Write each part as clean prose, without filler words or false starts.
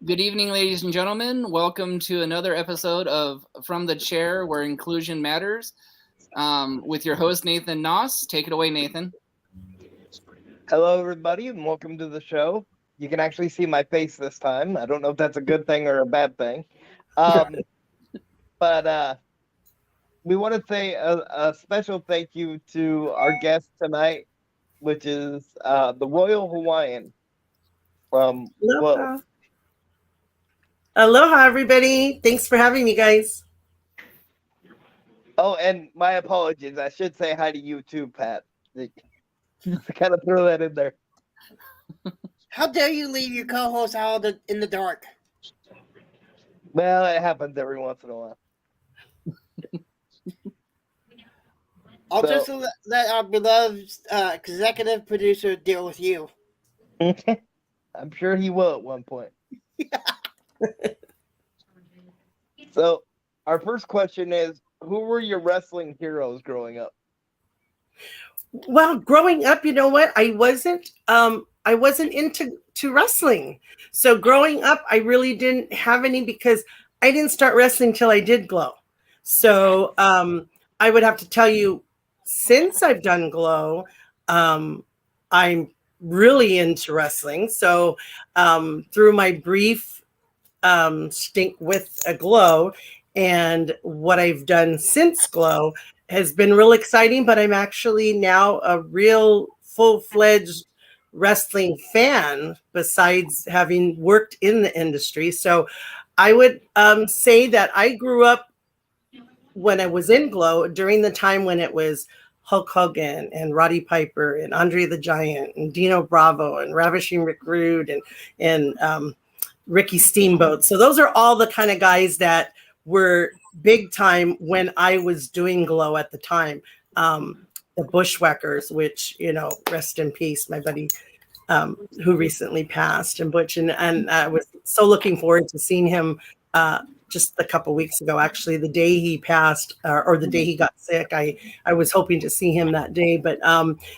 Good evening, ladies and gentlemen. Welcome to another episode of From the Chair, where inclusion matters, with your host, Nathan Noss. Take it away, Nathan. Hello, everybody, and welcome to the show. You can actually see my face this time. I don't know if that's a good thing or a bad thing. But we want to say a special thank you to our guest tonight, which is the Royal Hawaiian from Glow. Aloha. Aloha, everybody. Thanks for having me, guys. Oh, and my apologies. I should say hi to you too, Pat. Just to kind of throw that in there. How dare you leave your co-host out in the dark? Well, it happens every once in a while. I'll just let our beloved executive producer deal with you. I'm sure he will at one point. So, our first question is, who were your wrestling heroes growing up? Well, growing up, you know what? I wasn't into wrestling. So growing up, I really didn't have any because I didn't start wrestling till I did Glow. So I would have to tell you, since I've done Glow, I'm really into wrestling. So through my brief stint with a Glow and what I've done since Glow has been real exciting, but I'm actually now a real full-fledged wrestling fan besides having worked in the industry. So I would say that I grew up when I was in Glow during the time when it was Hulk Hogan and Roddy Piper and Andre the Giant and Dino Bravo and Ravishing Rick Rude and Ricky Steamboat. So those are all the kind of guys that were big time when I was doing Glow at the time. The Bushwhackers, which, you know, rest in peace, my buddy who recently passed, and Butch. And I was so looking forward to seeing him just a couple weeks ago, actually, the day he passed or the day he got sick. I was hoping to see him that day. But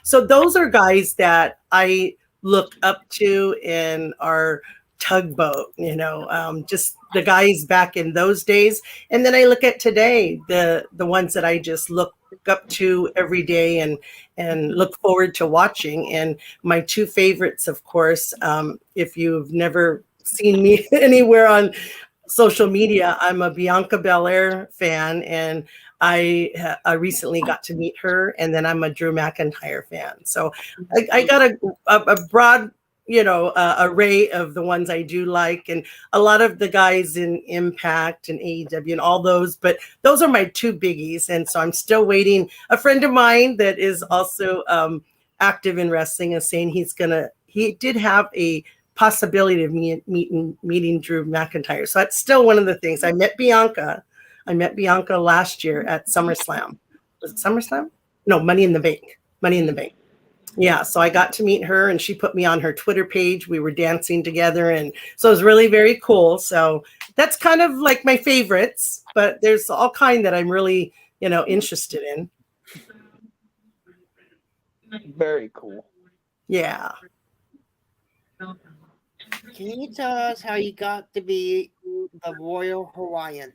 so those are guys that I look up to in our tugboat, you know, just the guys back in those days. And then I look at today, the ones that I just look up to every day and look forward to watching. And my two favorites, of course, if you've never seen me anywhere on social media, I'm a Bianca Belair fan, and I recently got to meet her. And then I'm a Drew McIntyre fan. So I got a broad, you know, array of the ones I do like, and a lot of the guys in Impact and AEW and all those, but those are my two biggies. And so I'm still waiting. A friend of mine that is also active in wrestling is saying he did have a possibility of meeting Drew McIntyre. So that's still one of the things. I met Bianca last year at SummerSlam. Was it SummerSlam? No, Money in the Bank. Yeah, so I got to meet her, and she put me on her Twitter page. We were dancing together, and so it was really very cool. So that's kind of like my favorites, but there's all kind that I'm really, you know, interested in. Very cool. Yeah. Can you tell us how you got to be the Royal Hawaiian?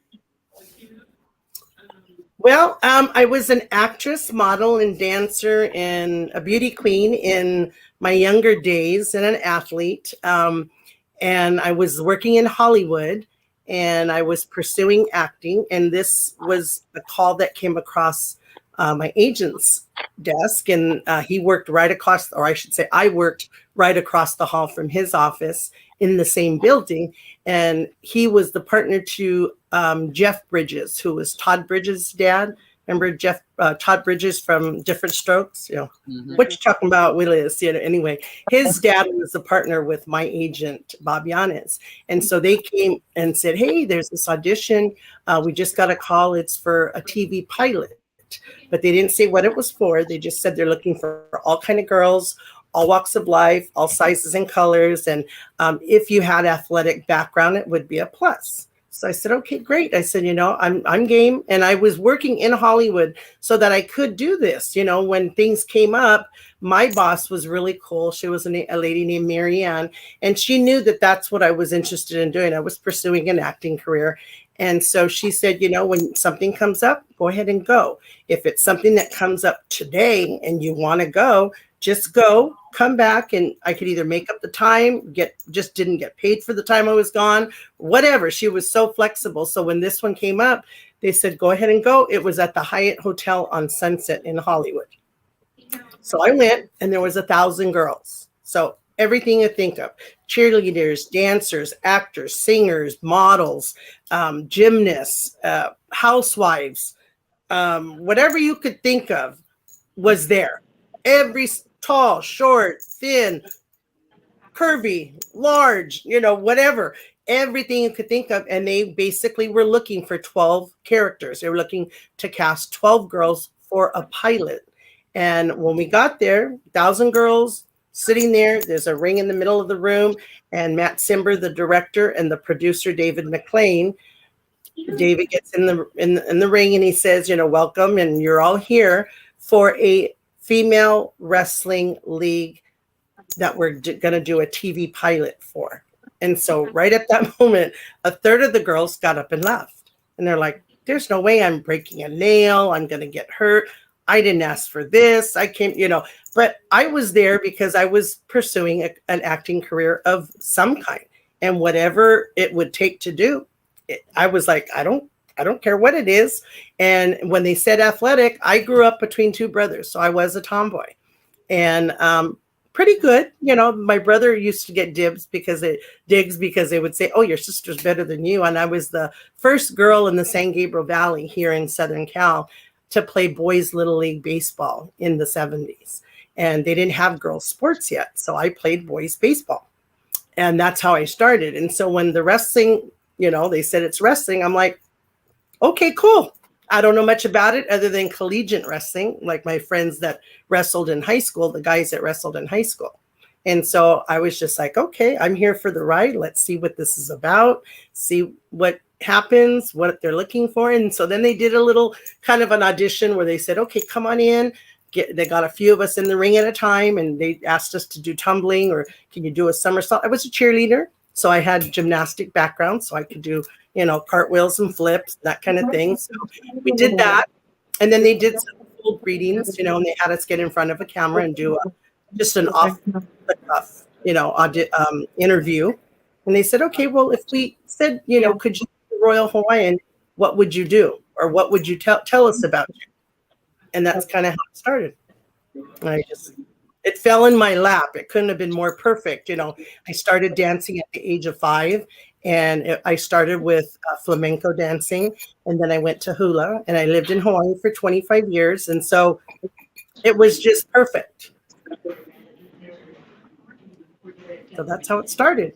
Well, I was an actress, model, and dancer, and a beauty queen in my younger days, and an athlete. And I was working in Hollywood, and I was pursuing acting. And this was a call that came across my agent's desk, and he worked right across, or I should say, I worked right across the hall from his office in the same building. And he was the partner to Jeff Bridges, who was Todd Bridges' dad. Remember Todd Bridges from Different Strokes? You know, what you talking about, Willis? You know, anyway, his dad was a partner with my agent, Bob Yanis. And so they came and said, hey, there's this audition. We just got a call. It's for a TV pilot. But they didn't say what it was for. They just said they're looking for all kind of girls, all walks of life, all sizes and colors. And if you had athletic background, it would be a plus. So I said, okay, great. I said, I'm game. And I was working in Hollywood so that I could do this. When things came up, my boss was really cool. She was a lady named Marianne, and she knew that that's what I was interested in doing. I was pursuing an acting career. And so she said, when something comes up, go ahead and go. If it's something that comes up today and you want to go, just go, come back, and I could either make up the time, just didn't get paid for the time I was gone, whatever. She was so flexible. So when this one came up, they said, go ahead and go. It was at the Hyatt Hotel on Sunset in Hollywood. So I went, and there was 1,000 girls. So everything you think of: cheerleaders, dancers, actors, singers, models, gymnasts, housewives, whatever you could think of was there. Every tall, short, thin, curvy, large, whatever, everything you could think of. And they basically were looking for 12 characters. They were looking to cast 12 girls for a pilot. And when we got there, 1,000 girls sitting there, there's a ring in the middle of the room, and Matt Simber, the director, and the producer, David McLean. David gets in the ring, and he says, welcome, and you're all here for a female wrestling league that we're going to do a TV pilot for. And so right at that moment, a third of the girls got up and left. And they're like, there's no way I'm breaking a nail. I'm going to get hurt. I didn't ask for this. I came, but I was there because I was pursuing an acting career of some kind. And whatever it would take to do, I was like, I don't care what it is. And when they said athletic, I grew up between two brothers. So I was a tomboy, and pretty good. My brother used to get digs because they would say, oh, your sister's better than you. And I was the first girl in the San Gabriel Valley here in Southern Cal to play boys Little League baseball in the 70s. And they didn't have girls sports yet. So I played boys baseball, and that's how I started. And so when the wrestling, they said it's wrestling, I'm like, okay, cool. I don't know much about it other than collegiate wrestling, like my friends that wrestled in high school, the guys that wrestled in high school. And so I was just like, okay, I'm here for the ride. Let's see what this is about, see what happens, what they're looking for. And so then they did a little kind of an audition where they said, okay, come on in. They got a few of us in the ring at a time, and they asked us to do tumbling, or can you do a somersault? I was a cheerleader, so I had gymnastic background, so I could do cartwheels and flips, that kind of thing. So we did that. And then they did some full readings, and they had us get in front of a camera and do just an off the cuff, interview. And they said, okay, well, if we said, could you do Royal Hawaiian, what would you do? Or what would you tell us about you? And that's kind of how it started. It fell in my lap. It couldn't have been more perfect. I started dancing at the age of 5. And I started with flamenco dancing, and then I went to hula, and I lived in Hawaii for 25 years. And so it was just perfect. So that's how it started.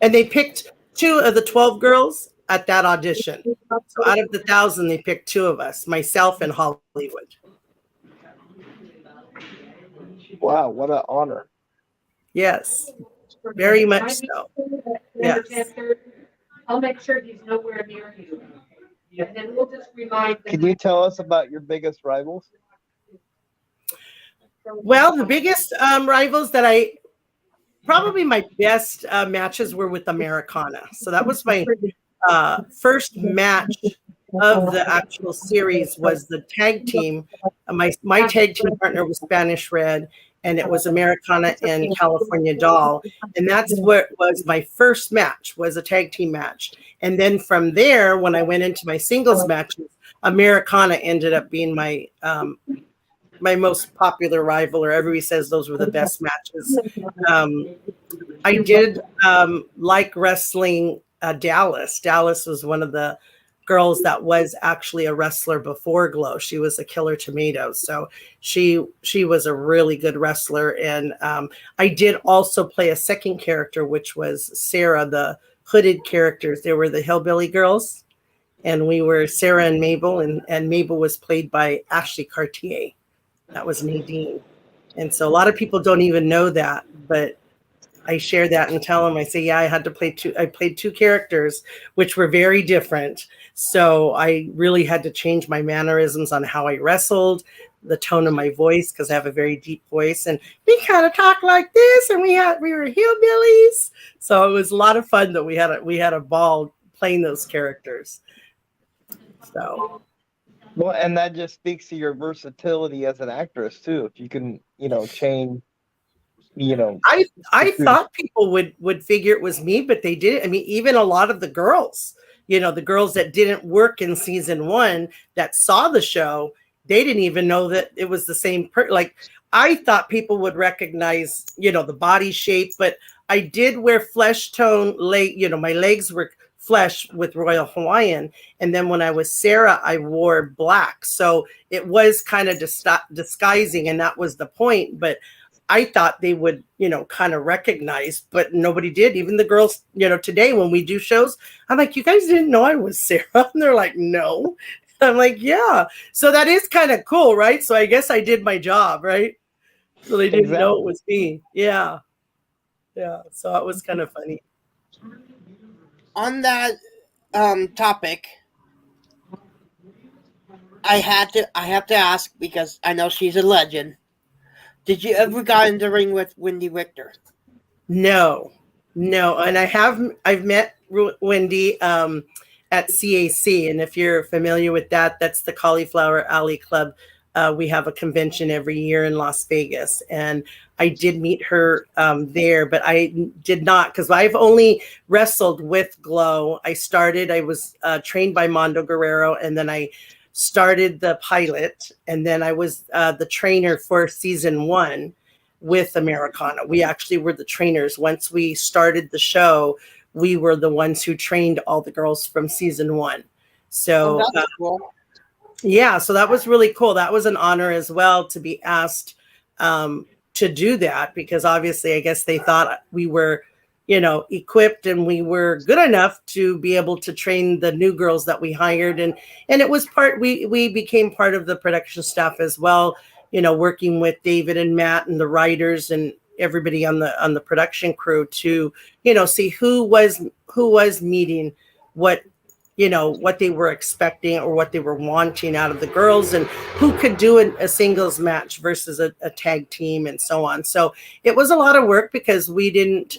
And they picked 2 of the 12 girls at that audition. So out of the 1,000, they picked 2 of us, myself and Hollywood. Wow, what an honor. Yes, very much so. Yes. I'll make sure he's nowhere near you. And then we'll just remind them. Can you tell us about your biggest rivals? Well, the biggest rivals that probably my best matches were with Americana. So that was my first match of the actual series, was the tag team. My tag team partner was Spanish Red, and it was Americana and California Doll. And that's what was my first match, was a tag team match. And then from there, when I went into my singles matches, Americana ended up being my most popular rival, or everybody says those were the best matches. I did like wrestling Dallas. Dallas was one of the girls that was actually a wrestler before Glow. She was a Killer Tomato. So she was a really good wrestler. And I did also play a second character, which was Sarah, the hooded characters. They were the Hillbilly Girls. And we were Sarah and Mabel, and Mabel was played by Ashley Cartier. That was Nadine. And so a lot of people don't even know that, but I share that and tell them, I say, yeah, I played two characters, which were very different. So I really had to change my mannerisms on how I wrestled, the tone of my voice, because I have a very deep voice, and we kind of talk like this, and we were hillbillies. So it was a lot of fun that we had a ball playing those characters. So. Well, and that just speaks to your versatility as an actress too. If you can, change, I thought people would figure it was me, but they didn't. I mean, even a lot of the girls, the girls that didn't work in season 1 that saw the show, they didn't even know that it was the same like I thought people would recognize, the body shape, but I did wear flesh tone my legs were flesh with Royal Hawaiian, and then when I was Sarah, I wore black, so it was kind of disguising, and that was the point. But I thought they would kind of recognize, but nobody did. Even the girls, today when we do shows, I'm like, you guys didn't know I was Sarah? And they're like, no. I'm like, yeah. So that is kind of cool, right? So I guess I did my job, right? So they didn't know it was me. Yeah. So it was kind of funny. On that topic, I have to ask, because I know she's a legend. Did you ever got in the ring with Wendy Richter? No, and I've met Wendy at CAC, and if you're familiar with that, that's the Cauliflower Alley Club. We have a convention every year in Las Vegas, and I did meet her there, but I did not, because I've only wrestled with Glow. I was trained by Mondo Guerrero, and then I started the pilot, and then I was the trainer for season 1 with Americana. We actually were the trainers. Once we started the show, we were the ones who trained all the girls from season 1. So cool. Yeah, so that was really cool. That was an honor as well to be asked to do that, because obviously I guess they thought we were, equipped and we were good enough to be able to train the new girls that we hired. And it was we became part of the production staff as well, working with David and Matt and the writers and everybody on the production crew to, see who was meeting what they were expecting or what they were wanting out of the girls, and who could do a singles match versus a tag team and so on. So it was a lot of work, because we didn't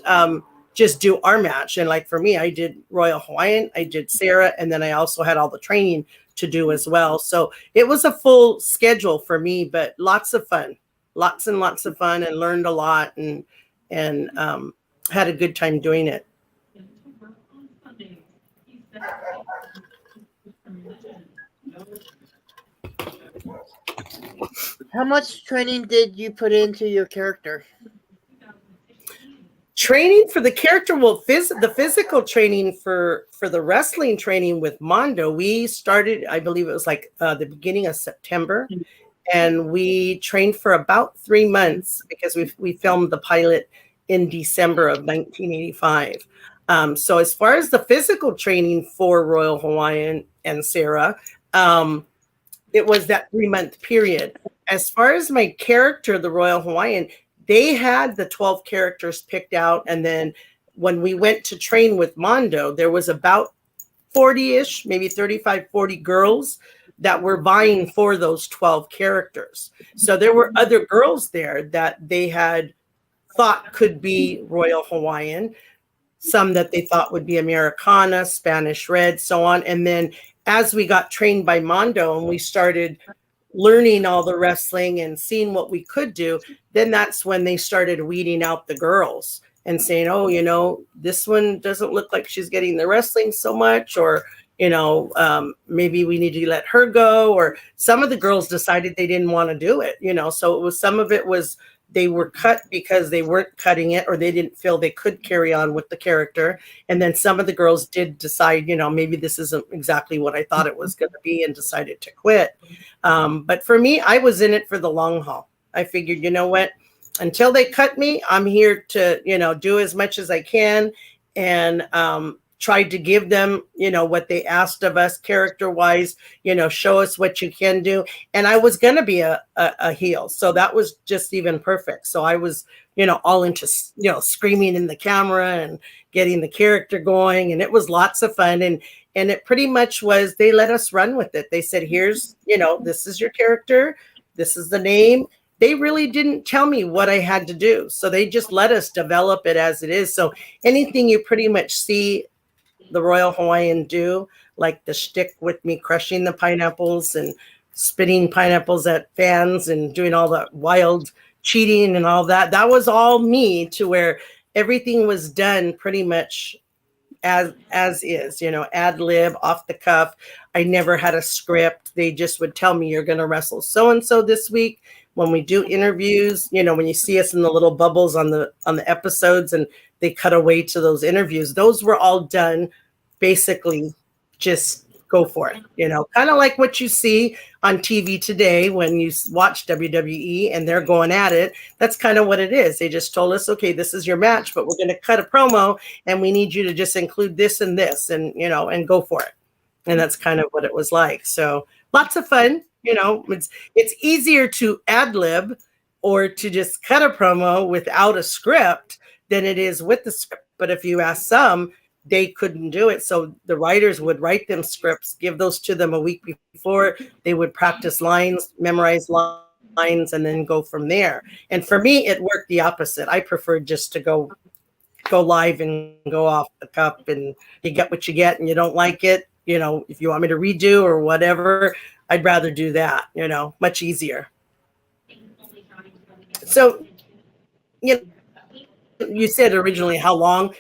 just do our match. And like for me, I did Royal Hawaiian, I did Sarah, and then I also had all the training to do as well. So it was a full schedule for me, but lots of fun, lots and lots of fun, and learned a lot, and had a good time doing it. How much training did you put into your character? Training for the character, well, the physical training for the wrestling training with Mondo, we started, I believe it was like the beginning of September, and we trained for about 3 months, because we filmed the pilot in December of 1985. So as far as the physical training for Royal Hawaiian and Sarah, it was that 3-month period. As far as my character, the Royal Hawaiian, they had the 12 characters picked out. And then when we went to train with Mondo, there was about 40-ish, maybe 35, 40 girls that were vying for those 12 characters. So there were other girls there that they had thought could be Royal Hawaiian, some that they thought would be Americana, Spanish Red, so on. And then as we got trained by Mondo and we started learning all the wrestling and seeing what we could do, then that's when they started weeding out the girls and saying, oh, this one doesn't look like she's getting the wrestling so much, or, maybe we need to let her go. Or some of the girls decided they didn't want to do it, so it was, some of it was they were cut because they weren't cutting it, or they didn't feel they could carry on with the character. And then some of the girls did decide, maybe this isn't exactly what I thought it was going to be, and decided to quit. But for me, I was in it for the long haul. I figured, you know what, until they cut me, I'm here to, do as much as I can. And tried to give them, what they asked of us character wise, show us what you can do. And I was going to be a heel. So that was just even perfect. So I was, all into, screaming in the camera and getting the character going. And it was lots of fun. And it pretty much was, they let us run with it. They said, here's, this is your character. This is the name. They really didn't tell me what I had to do. So they just let us develop it as it is. So anything you pretty much see the Royal Hawaiian do, like the shtick with me crushing the pineapples and spitting pineapples at fans and doing all the wild cheating and all that, that was all me, to where everything was done pretty much as is, ad lib, off the cuff. I never had a script. They just would tell me, you're going to wrestle so and so this week. When we do interviews, when you see us in the little bubbles on the episodes and they cut away to those interviews, those were all done basically just go for it, kind of like what you see on TV today when you watch WWE and they're going at it. That's kind of what it is. They just told us, okay, this is your match, but we're going to cut a promo and we need you to just include this and this and, and go for it. And that's kind of what it was like. So lots of fun. It's easier to ad lib or to just cut a promo without a script than it is with the script. But if you ask some, they couldn't do it. So the writers would write them scripts, give those to them a week before. They would practice lines, memorize lines, and then go from there. And for me, it worked the opposite. I preferred just to go live and go off the cuff, and you get what you get, and you don't like it. If you want me to redo or whatever, I'd rather do that, much easier. So, you said originally how long?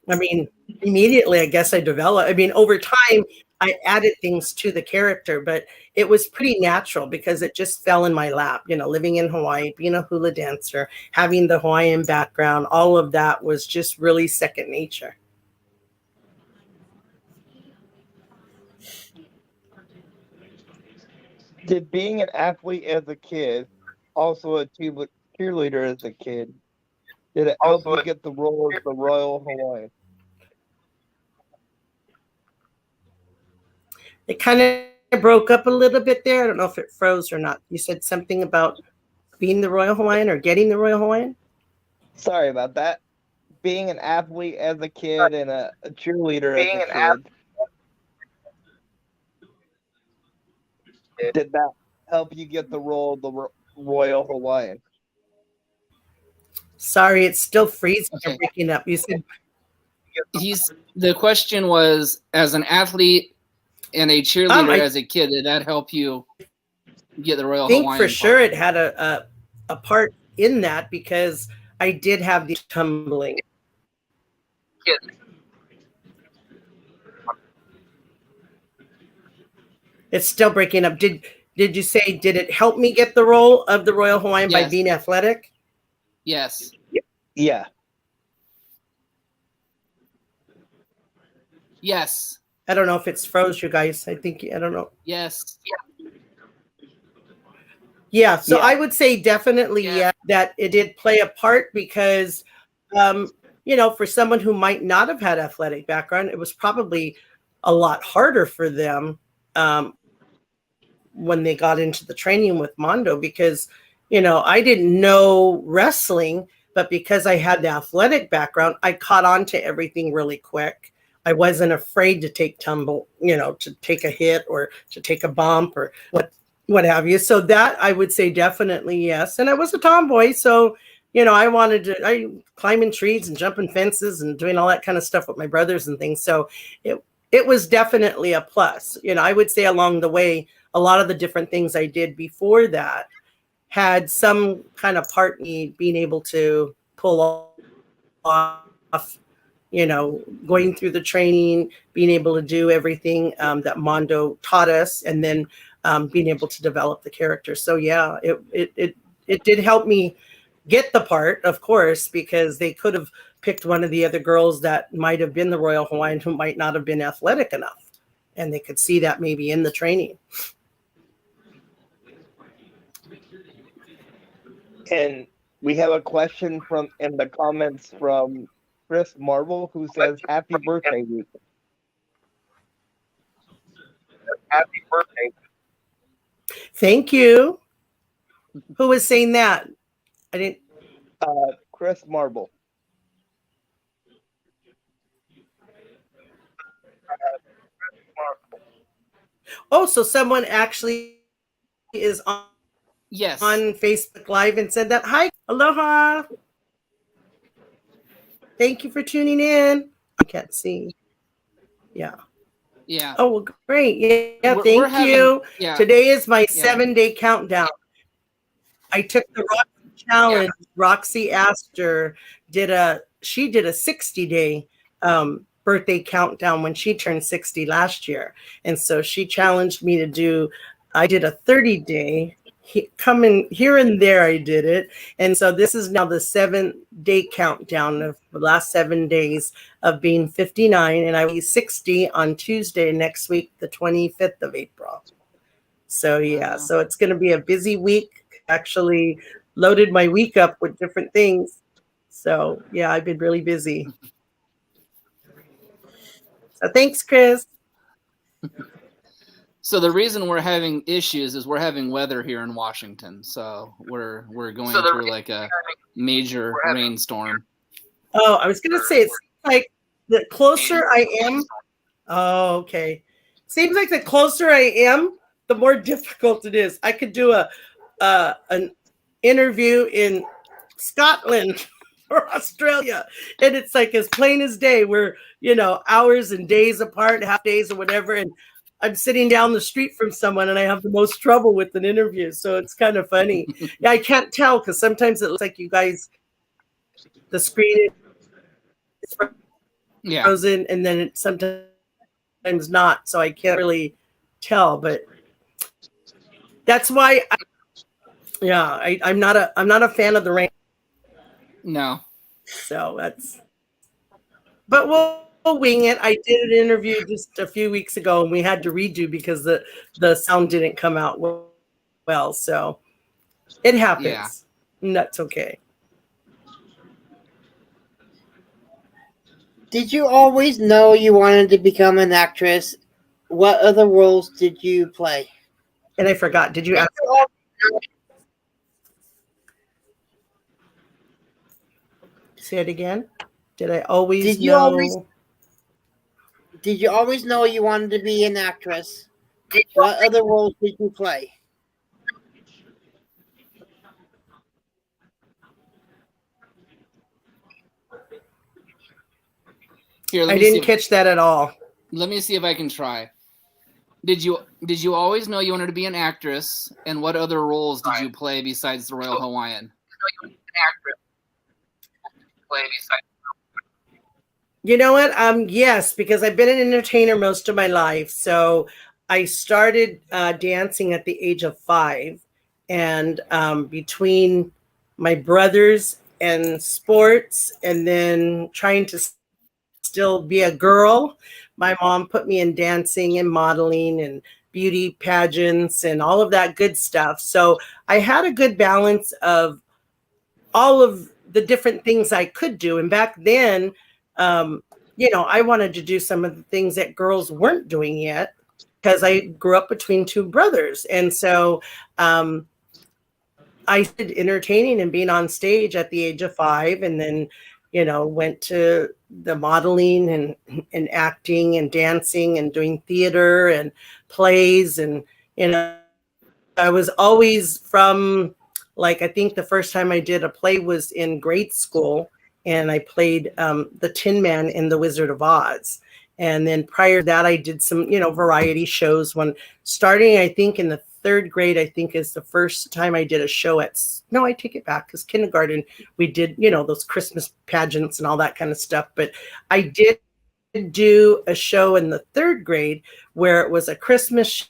I mean, immediately, I guess I developed. I mean, over time, I added things to the character, but it was pretty natural because it just fell in my lap. Living in Hawaii, being a hula dancer, having the Hawaiian background, all of that was just really second nature. Did being an athlete as a kid, also a cheerleader as a kid, did it help you get the role of the Royal Hawaiian? It kind of broke up a little bit there. I don't know if it froze or not. You said something about being the Royal Hawaiian or getting the Royal Hawaiian? Sorry about that. Being an athlete as a kid and a cheerleader as a kid. Did that help you get the role of the Royal Hawaiian? Sorry, it's still freezing. Okay. You're breaking up. You said the question was, as an athlete and a cheerleader as a kid, did that help you get the Royal Hawaiian? I think for sure it had a part in that because I did have the tumbling. It's still breaking up. Did you say, did it help me get the role of the Royal Hawaiian by being athletic? Yes. Yeah. Yes. I don't know if it's froze, you guys. I don't know. Yes. Yeah. So I would say definitely that it did play a part because, for someone who might not have had athletic background, it was probably a lot harder for them when they got into the training with Mondo because, I didn't know wrestling, but because I had the athletic background, I caught on to everything really quick. I wasn't afraid to take tumble, to take a hit or to take a bump or what have you. So that I would say definitely yes. And I was a tomboy, so I climbing trees and jumping fences and doing all that kind of stuff with my brothers and things. So it was definitely a plus. I would say along the way, a lot of the different things I did before that had some kind of part in me being able to pull off, going through the training, being able to do everything that Mondo taught us, and then being able to develop the character. So yeah, it did help me get the part, of course, because they could have picked one of the other girls that might have been the Royal Hawaiian who might not have been athletic enough. And they could see that maybe in the training. And we have a question in the comments from Chris Marble, who says happy birthday week. Happy birthday. Thank you. Who was saying that? I didn't. Chris Marble. Oh, so someone actually is Yes. on Facebook Live and said that. Hi, aloha. Thank you for tuning in. I can't see. Yeah. Yeah. Oh, well, great. Yeah, We're thank having- you. Yeah. Today is my Yeah. 7-day countdown. I took the Roxy challenge. Yeah. Roxy Astor did a 60-day birthday countdown when she turned 60 last year. And so she challenged me to do, I did a 30-day. Coming here and there, I did it. And so this is now the 7-day countdown of the last 7 days of being 59. And I will be 60 on Tuesday next week, the 25th of April. So yeah, Wow. so it's going to be a busy week. Actually loaded my week up with different things. So yeah, I've been really busy. So thanks, Chris. So the reason we're having issues is we're having weather here in Washington. So we're going through like a major rainstorm. Oh, I was gonna say it's like the closer I am. Oh, okay. Seems like the closer I am, the more difficult it is. I could do an interview in Scotland or Australia, and it's like as plain as day. We're hours and days apart, half days or whatever, and I'm sitting down the street from someone and I have the most trouble with an interview. So it's kind of funny. Yeah, I can't tell because sometimes it looks like you guys, the screen is frozen and then it sometimes not. So I can't really tell, but that's why I'm not a fan of the rain. No. So but we'll wing it. I did an interview just a few weeks ago and we had to redo because the sound didn't come out well. So it happens. Yeah. And that's okay. Did you always know you wanted to become an actress? What other roles did you play? And I forgot. Did you ask? Say it again. Did I always Did you know? Did you always know you wanted to be an actress? What other roles did you play? Here, I didn't catch that at all. Let me see if I can try. Did you always know you wanted to be an actress? And what other roles did you play besides the Royal Hawaiian? You know what? Yes, because I've been an entertainer most of my life. So I started dancing at the age of 5, and between my brothers and sports, and then trying to still be a girl, my mom put me in dancing and modeling and beauty pageants and all of that good stuff. So I had a good balance of all of the different things I could do. And back then, I wanted to do some of the things that girls weren't doing yet because I grew up between 2 brothers. And so I did entertaining and being on stage at the age of 5, and then, went to the modeling and acting and dancing and doing theater and plays. And, I was always from, like, I think the first time I did a play was in grade school, and I played the Tin Man in The Wizard of Oz. And then prior to that, I did some, variety shows. When starting, I think in the 3rd grade, I think is the first time I did a show no, I take it back, because kindergarten, we did, those Christmas pageants and all that kind of stuff. But I did do a show in the 3rd grade where it was a Christmas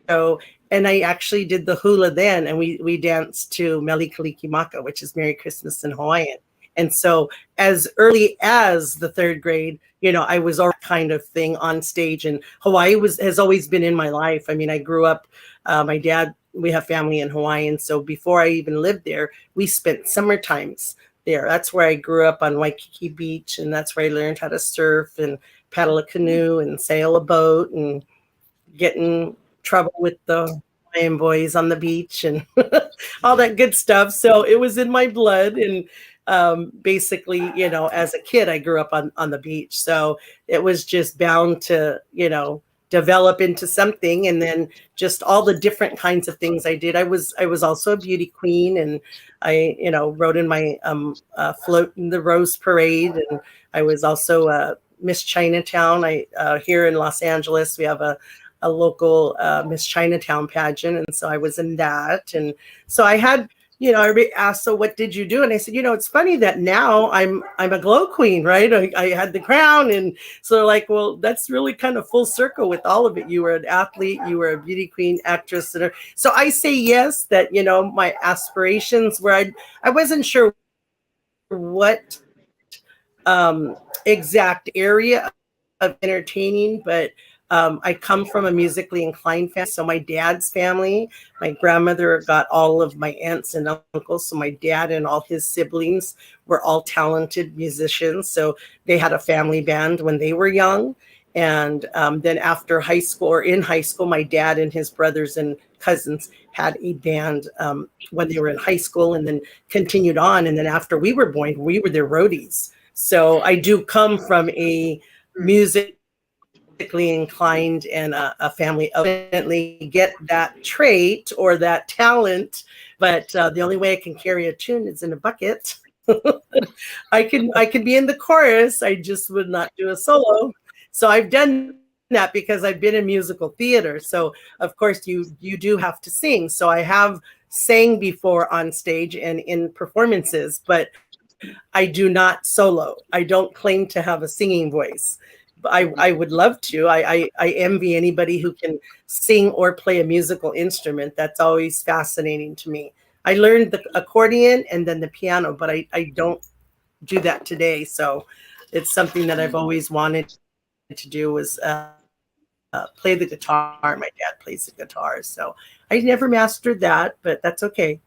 show. And I actually did the hula then, and we danced to Mele Kalikimaka, which is Merry Christmas in Hawaiian. And so as early as the 3rd grade, I was all kind of thing on stage, and Hawaii has always been in my life. I mean, I grew up, my dad, we have family in Hawaii. And so before I even lived there, we spent summer times there. That's where I grew up on Waikiki Beach, and that's where I learned how to surf and paddle a canoe and sail a boat and get in trouble with the Hawaiian boys on the beach and all that good stuff. So it was in my blood. And basically, you know, as a kid, I grew up on the beach. So it was just bound to, you know, develop into something. And then just all the different kinds of things I did. I was also a beauty queen, and I, you know, rode in my float in the Rose Parade. And I was also Miss Chinatown. Here in Los Angeles, we have a local Miss Chinatown pageant, and so I was in that. And so I had, you know, everybody asked, so what did you do? And I said, you know, it's funny that now I'm a glow queen, right? I had the crown, and so they're like, well, that's really kind of full circle with all of it. You were an athlete, you were a beauty queen, actress, and so I say yes. That, you know, my aspirations were, I wasn't sure what exact area of entertaining, but I come from a musically inclined family. So my dad's family, my grandmother got all of my aunts and uncles. So my dad and all his siblings were all talented musicians. So they had a family band when they were young. And then after high school, or in high school, my dad and his brothers and cousins had a band when they were in high school, and then continued on. And then after we were born, we were their roadies. So I do come from a musically inclined and a family. Evidently get that trait or that talent, but the only way I can carry a tune is in a bucket. I can be in the chorus. I just would not do a solo. So I've done that because I've been in musical theater. So of course you do have to sing. So I have sang before on stage and in performances, but I do not solo. I don't claim to have a singing voice. I would love to. I envy anybody who can sing or play a musical instrument. That's always fascinating to me. I learned the accordion and then the piano, but I don't do that today. So it's something that I've always wanted to do, was play the guitar. My dad plays the guitar. So I never mastered that, but that's okay.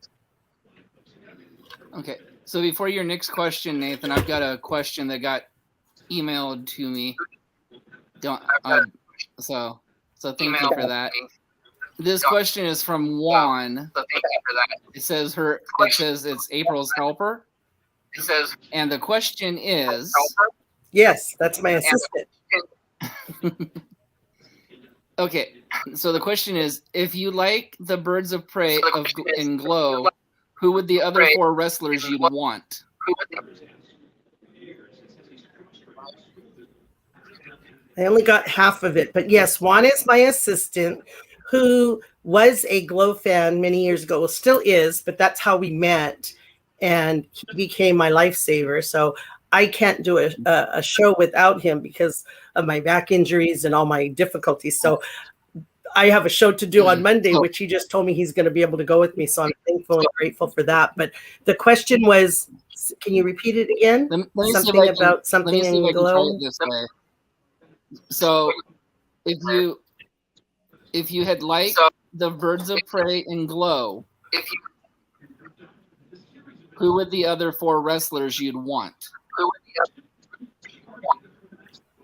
Okay. So before your next question, Nathan, I've got a question that got emailed to me. So thank you for that. This question is from Juan. It says it's April's helper. And the question is, yes, that's my assistant. Okay, so the question is, if you like the Birds of Prey in Glow, who would the other 4 wrestlers you'd want? I only got half of it, but yes, Juan is my assistant, who was a Glow fan many years ago, well, still is, but that's how we met, and he became my lifesaver. So I can't do a show without him because of my back injuries and all my difficulties. So I have a show to do on Monday, which he just told me he's going to be able to go with me. So I'm thankful and grateful for that. But the question was, can you repeat it again? Something about something in Glow? So if you had liked the Birds of Prey in Glow, who would the other 4 wrestlers you'd want?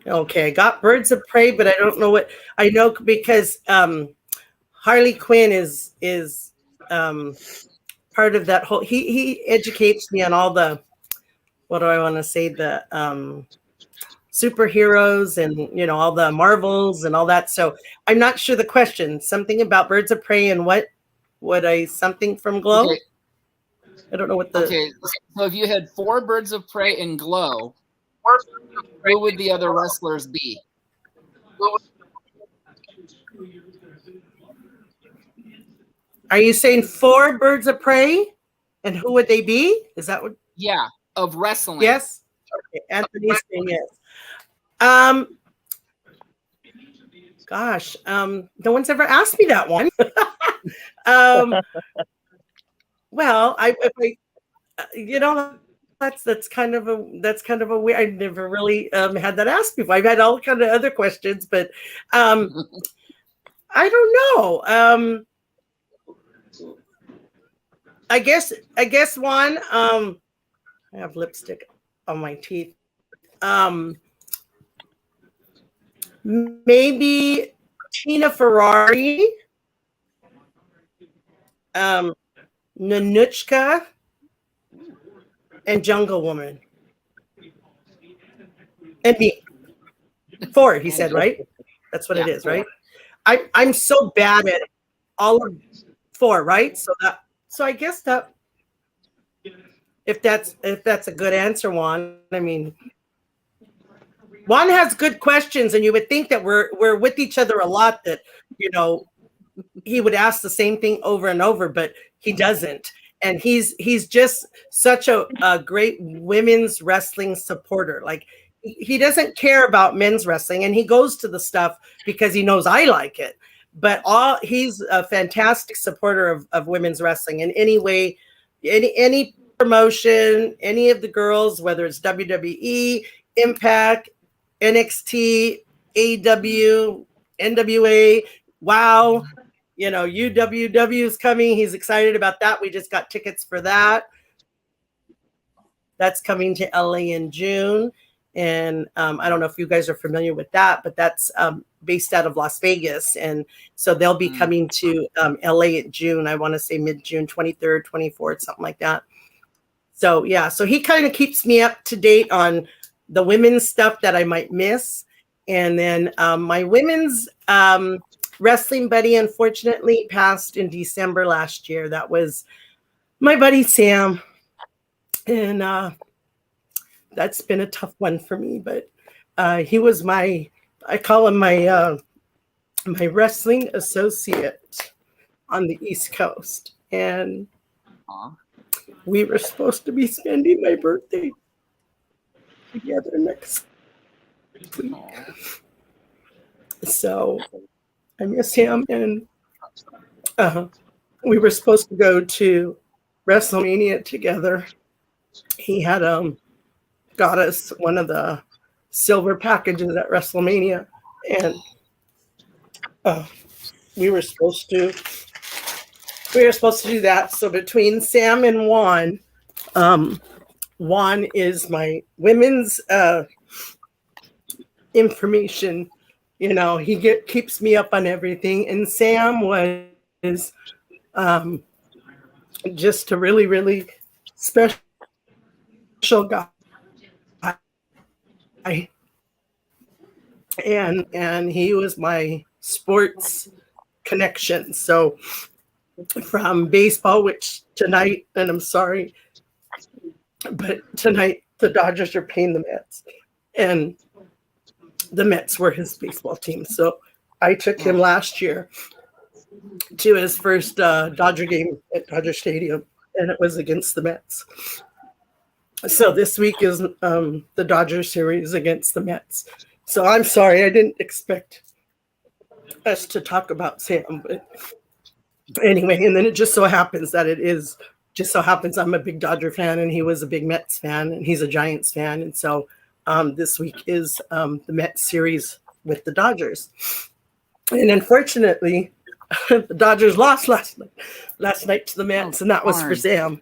Okay, I got Birds of Prey, but I don't know what I know, because Harley Quinn is part of that whole. He educates me on all the, what do I want to say, the superheroes and, you know, all the Marvels and all that. So I'm not sure the question. Something about Birds of Prey and what something from Glow? Okay. I don't know what the. Okay, so if you had 4 Birds of Prey in Glow, who would the other wrestlers be? Are you saying 4 Birds of Prey? And who would they be? Is that what? Yeah, of wrestling. Yes. Okay. Anthony's saying yes. Gosh, no one's ever asked me that one. Well, you know, that's kind of a weird. I never really had that asked before. I've had all kind of other questions, but I don't know. I guess one. I have lipstick on my teeth. Maybe Tina Ferrari, Nanuchka, and Jungle Woman. And me. 4, he said, right? That's what it is, right? I'm so bad at all of 4, right? So I guess that if that's a good answer, Juan. I mean, Juan has good questions, and you would think that we're with each other a lot, that he would ask the same thing over and over, but he doesn't. And he's just such a great women's wrestling supporter. Like, he doesn't care about men's wrestling, and he goes to the stuff because he knows I like it. But he's a fantastic supporter of women's wrestling in any way, any promotion, any of the girls, whether it's WWE, Impact, NXT, AEW, NWA, WOW, UWW is coming. He's excited about that. We just got tickets for that. That's coming to LA in June. And I don't know if you guys are familiar with that, but that's based out of Las Vegas. And so they'll be coming to LA in June. I want to say mid-June, 23rd, 24th, something like that. So, yeah. So he kind of keeps me up to date on the women's stuff that I might miss. And then my women's wrestling buddy, unfortunately, passed in December last year. That was my buddy, Sam. And that's been a tough one for me, but he was I call him my wrestling associate on the East Coast. And we were supposed to be spending my birthday together next week. So I miss him. And we were supposed to go to WrestleMania together. He had got us one of the silver packages at WrestleMania, and we were supposed to do that. So between Sam and Juan, Juan is my women's information. He keeps me up on everything, and Sam was just a really, really special guy. And he was my sports connection. So from baseball, which tonight, and I'm sorry, but tonight the Dodgers are playing the Mets, and the Mets were his baseball team. So I took him last year to his first Dodger game at Dodger Stadium, and it was against the Mets. So this week is the Dodger series against the Mets. So I'm sorry, I didn't expect us to talk about Sam, but anyway, and then it just so happens that I'm a big Dodger fan, and he was a big Mets fan, and he's a Giants fan. And so this week is the Mets series with the Dodgers. And unfortunately, the Dodgers lost last night to the Mets, and that was for Sam.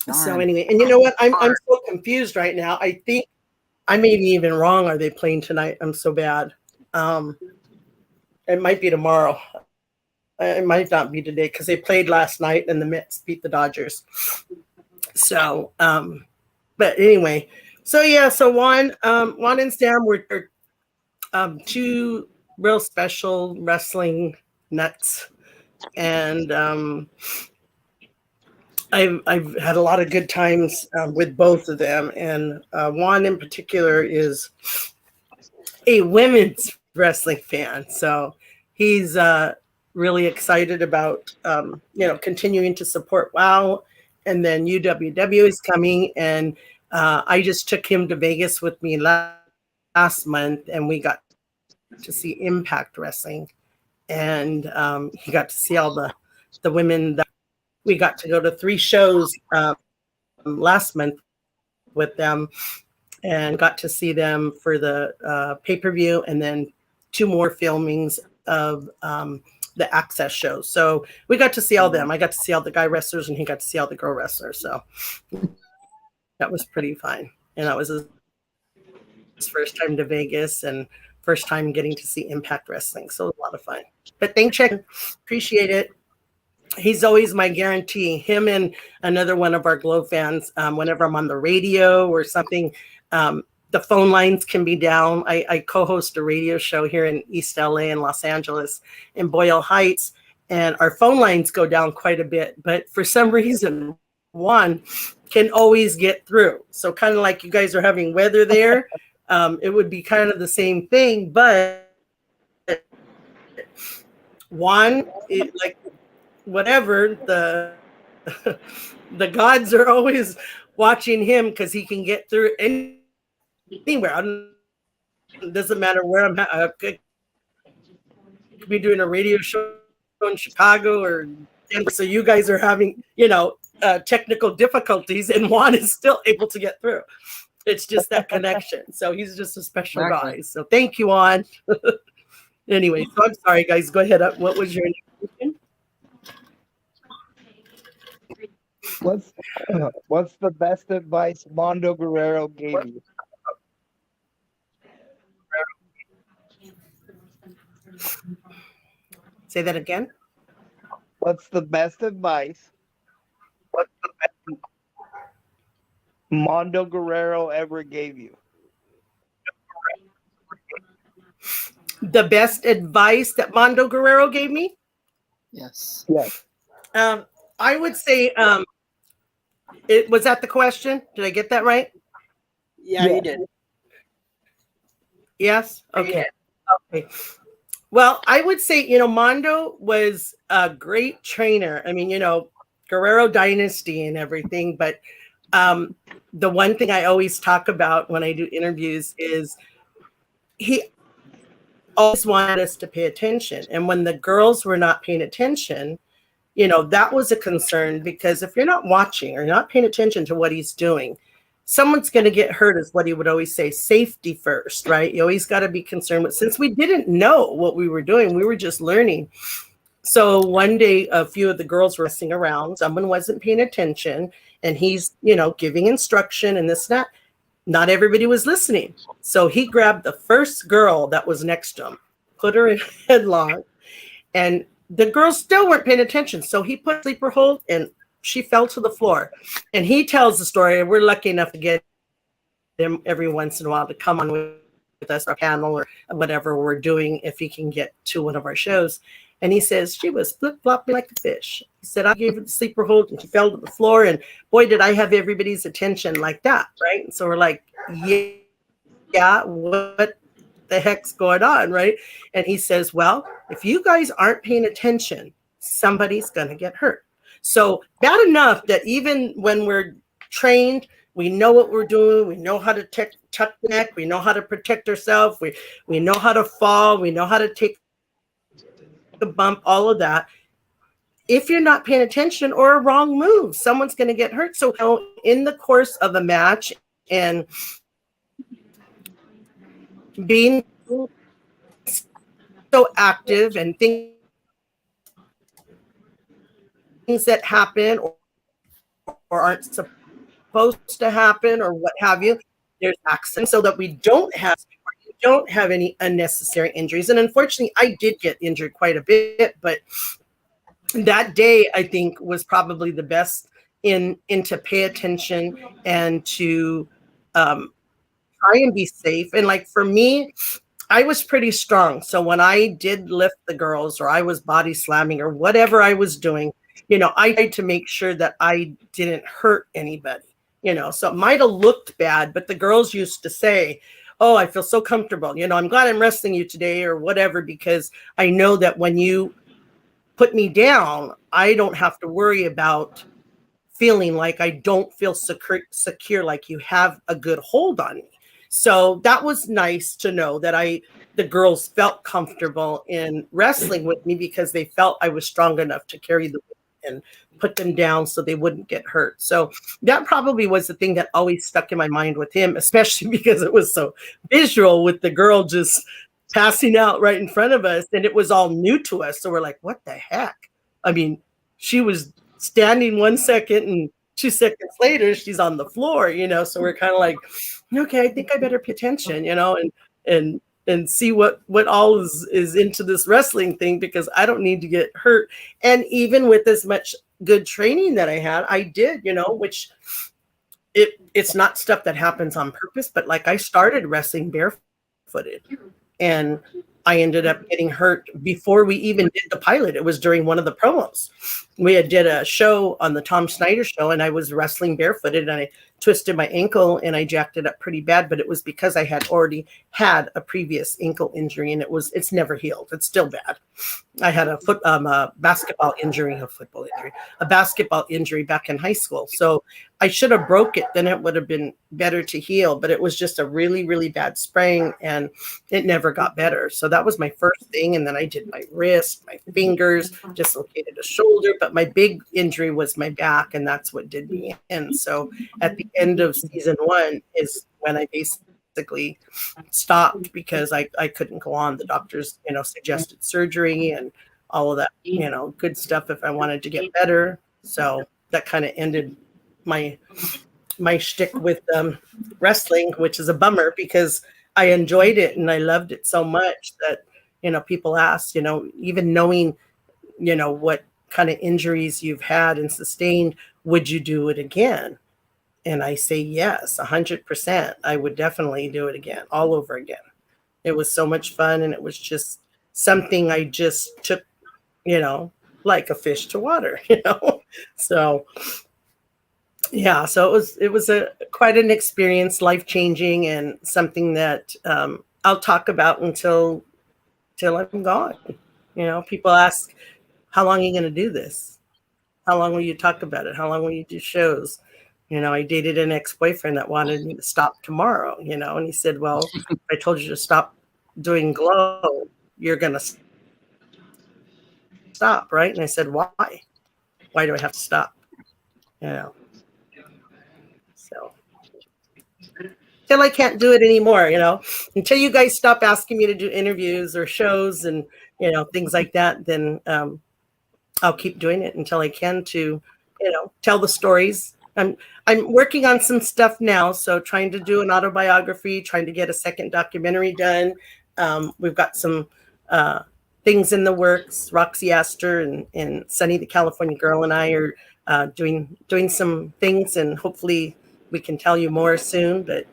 Darn. So anyway, and you know what? I'm so confused right now. I think I may be even wrong. Are they playing tonight? I'm so bad. It might be tomorrow. It might not be today because they played last night and the Mets beat the Dodgers. So, but anyway, so yeah, so Juan and Sam were two real special wrestling nuts, and I've had a lot of good times with both of them, and Juan in particular is a women's wrestling fan, so he's really excited about continuing to support WOW, and then UWW is coming, and I just took him to Vegas with me last month, and we got to see Impact Wrestling, and he got to see all the women that we got to go to 3 shows last month with them, and got to see them for the pay-per-view, and then 2 more filmings of the Access shows. So we got to see all them. I got to see all the guy wrestlers, and he got to see all the girl wrestlers. So that was pretty fun. And that was his first time to Vegas and first time getting to see Impact Wrestling. So it was a lot of fun. But thank you. Appreciate it. He's always my guarantee. Him and another one of our Glow fans, whenever I'm on the radio or something, the phone lines can be down. I co-host a radio show here in East LA and Los Angeles in Boyle Heights, and our phone lines go down quite a bit. But for some reason, Juan can always get through. So kind of like you guys are having weather there, it would be kind of the same thing. But Juan, like whatever, the gods are always watching him because he can get through anywhere. It doesn't matter where I'm at. I could be doing a radio show in Chicago or Denver. So you guys are having, technical difficulties, and Juan is still able to get through. It's just that connection. So he's just a special guy. So thank you, Juan. Anyway, so I'm sorry, guys. Go ahead. What was your question? What's the best advice Mondo Guerrero gave you? Say that again. What's the best advice Mondo Guerrero ever gave you? The best advice that Mondo Guerrero gave me? Yes. Yes. I would say, it was that the question? Did I get that right? Yeah, you did. Yes. Okay. Okay. Well, I would say, Mondo was a great trainer. I mean, Guerrero Dynasty and everything. But the one thing I always talk about when I do interviews is he always wanted us to pay attention. And when the girls were not paying attention, that was a concern, because if you're not watching or not paying attention to what he's doing, someone's going to get hurt, is what he would always say. Safety first, right? You always got to be concerned with, since we didn't know what we were doing, we were just learning. So one day, a few of the girls were messing around. Someone wasn't paying attention, and he's, giving instruction and this and that. Not everybody was listening. So he grabbed the first girl that was next to him, put her in a headlock, and the girls still weren't paying attention. So he put sleeper hold, and she fell to the floor. And he tells the story, and we're lucky enough to get him every once in a while to come on with us, our panel or whatever we're doing, if he can get to one of our shows. And he says, she was flip-flopping like a fish. He said, I gave her the sleeper hold and she fell to the floor. And boy, did I have everybody's attention like that, right? And so we're like, yeah, what the heck's going on, right? And he says, well, if you guys aren't paying attention, somebody's going to get hurt. So bad enough that even when we're trained, we know what we're doing. We know how to tuck the neck. We know how to protect ourselves. We know how to fall. We know how to take the bump, all of that. If you're not paying attention or a wrong move, someone's going to get hurt. So in the course of a match and being so active and things that happen or aren't supposed to happen or what have you, there's accidents, so that we don't have any unnecessary injuries. And unfortunately, I did get injured quite a bit, but that day I think was probably the best in to pay attention and to try and be safe. And like for me, I was pretty strong. So when I did lift the girls or I was body slamming or whatever I was doing, I tried to make sure that I didn't hurt anybody, so it might have looked bad, but the girls used to say, oh, I feel so comfortable. I'm glad I'm wrestling you today or whatever, because I know that when you put me down, I don't have to worry about feeling like I don't feel secure, like you have a good hold on me. So that was nice to know that the girls felt comfortable in wrestling with me because they felt I was strong enough to carry the weight and put them down so they wouldn't get hurt. So that probably was the thing that always stuck in my mind with him, especially because it was so visual with the girl just passing out right in front of us, and it was all new to us. So we're like, what the heck? I mean, she was standing 1 second and 2 seconds later, she's on the floor, so we're kind of like, okay, I think I better pay attention, and see what all is into this wrestling thing, because I don't need to get hurt. And even with as much good training that I had, I did, which it's not stuff that happens on purpose, but like I started wrestling barefooted, and I ended up getting hurt before we even did the pilot. It was during one of the promos. We had did a show on the Tom Snyder show, and I was wrestling barefooted, and I twisted my ankle and I jacked it up pretty bad, but it was because I had already had a previous ankle injury, and it's never healed. It's still bad. I had a basketball injury back in high school. So I should have broke it. Then it would have been better to heal, but it was just a really, really bad sprain, and it never got better. So that was my first thing. And then I did my wrist, my fingers, dislocated a shoulder, but my big injury was my back, and that's what did me in. So at the end of season 1 is when I basically stopped, because I couldn't go on. The doctors, suggested surgery and all of that, good stuff if I wanted to get better. So that kind of ended my shtick with wrestling, which is a bummer, because I enjoyed it and I loved it so much that, people ask, even knowing, what kind of injuries you've had and sustained, would you do it again? And I say, yes, 100%. I would definitely do it again, all over again. It was so much fun. And it was just something I just took, like a fish to water, So yeah, so it was quite an experience, life-changing, and something that I'll talk about until I'm gone. People ask, how long are you going to do this? How long will you talk about it? How long will you do shows? I dated an ex-boyfriend that wanted me to stop tomorrow, and he said, well, if I told you to stop doing Glow, you're going to stop, right? And I said, why? Why do I have to stop? So till I can't do it anymore, until you guys stop asking me to do interviews or shows and, things like that, then I'll keep doing it until I can to, tell the stories. I'm working on some stuff now. So trying to do an autobiography, trying to get a second documentary done. We've got some things in the works. Roxy Astor and Sunny the California Girl and I are doing some things, and hopefully we can tell you more soon, but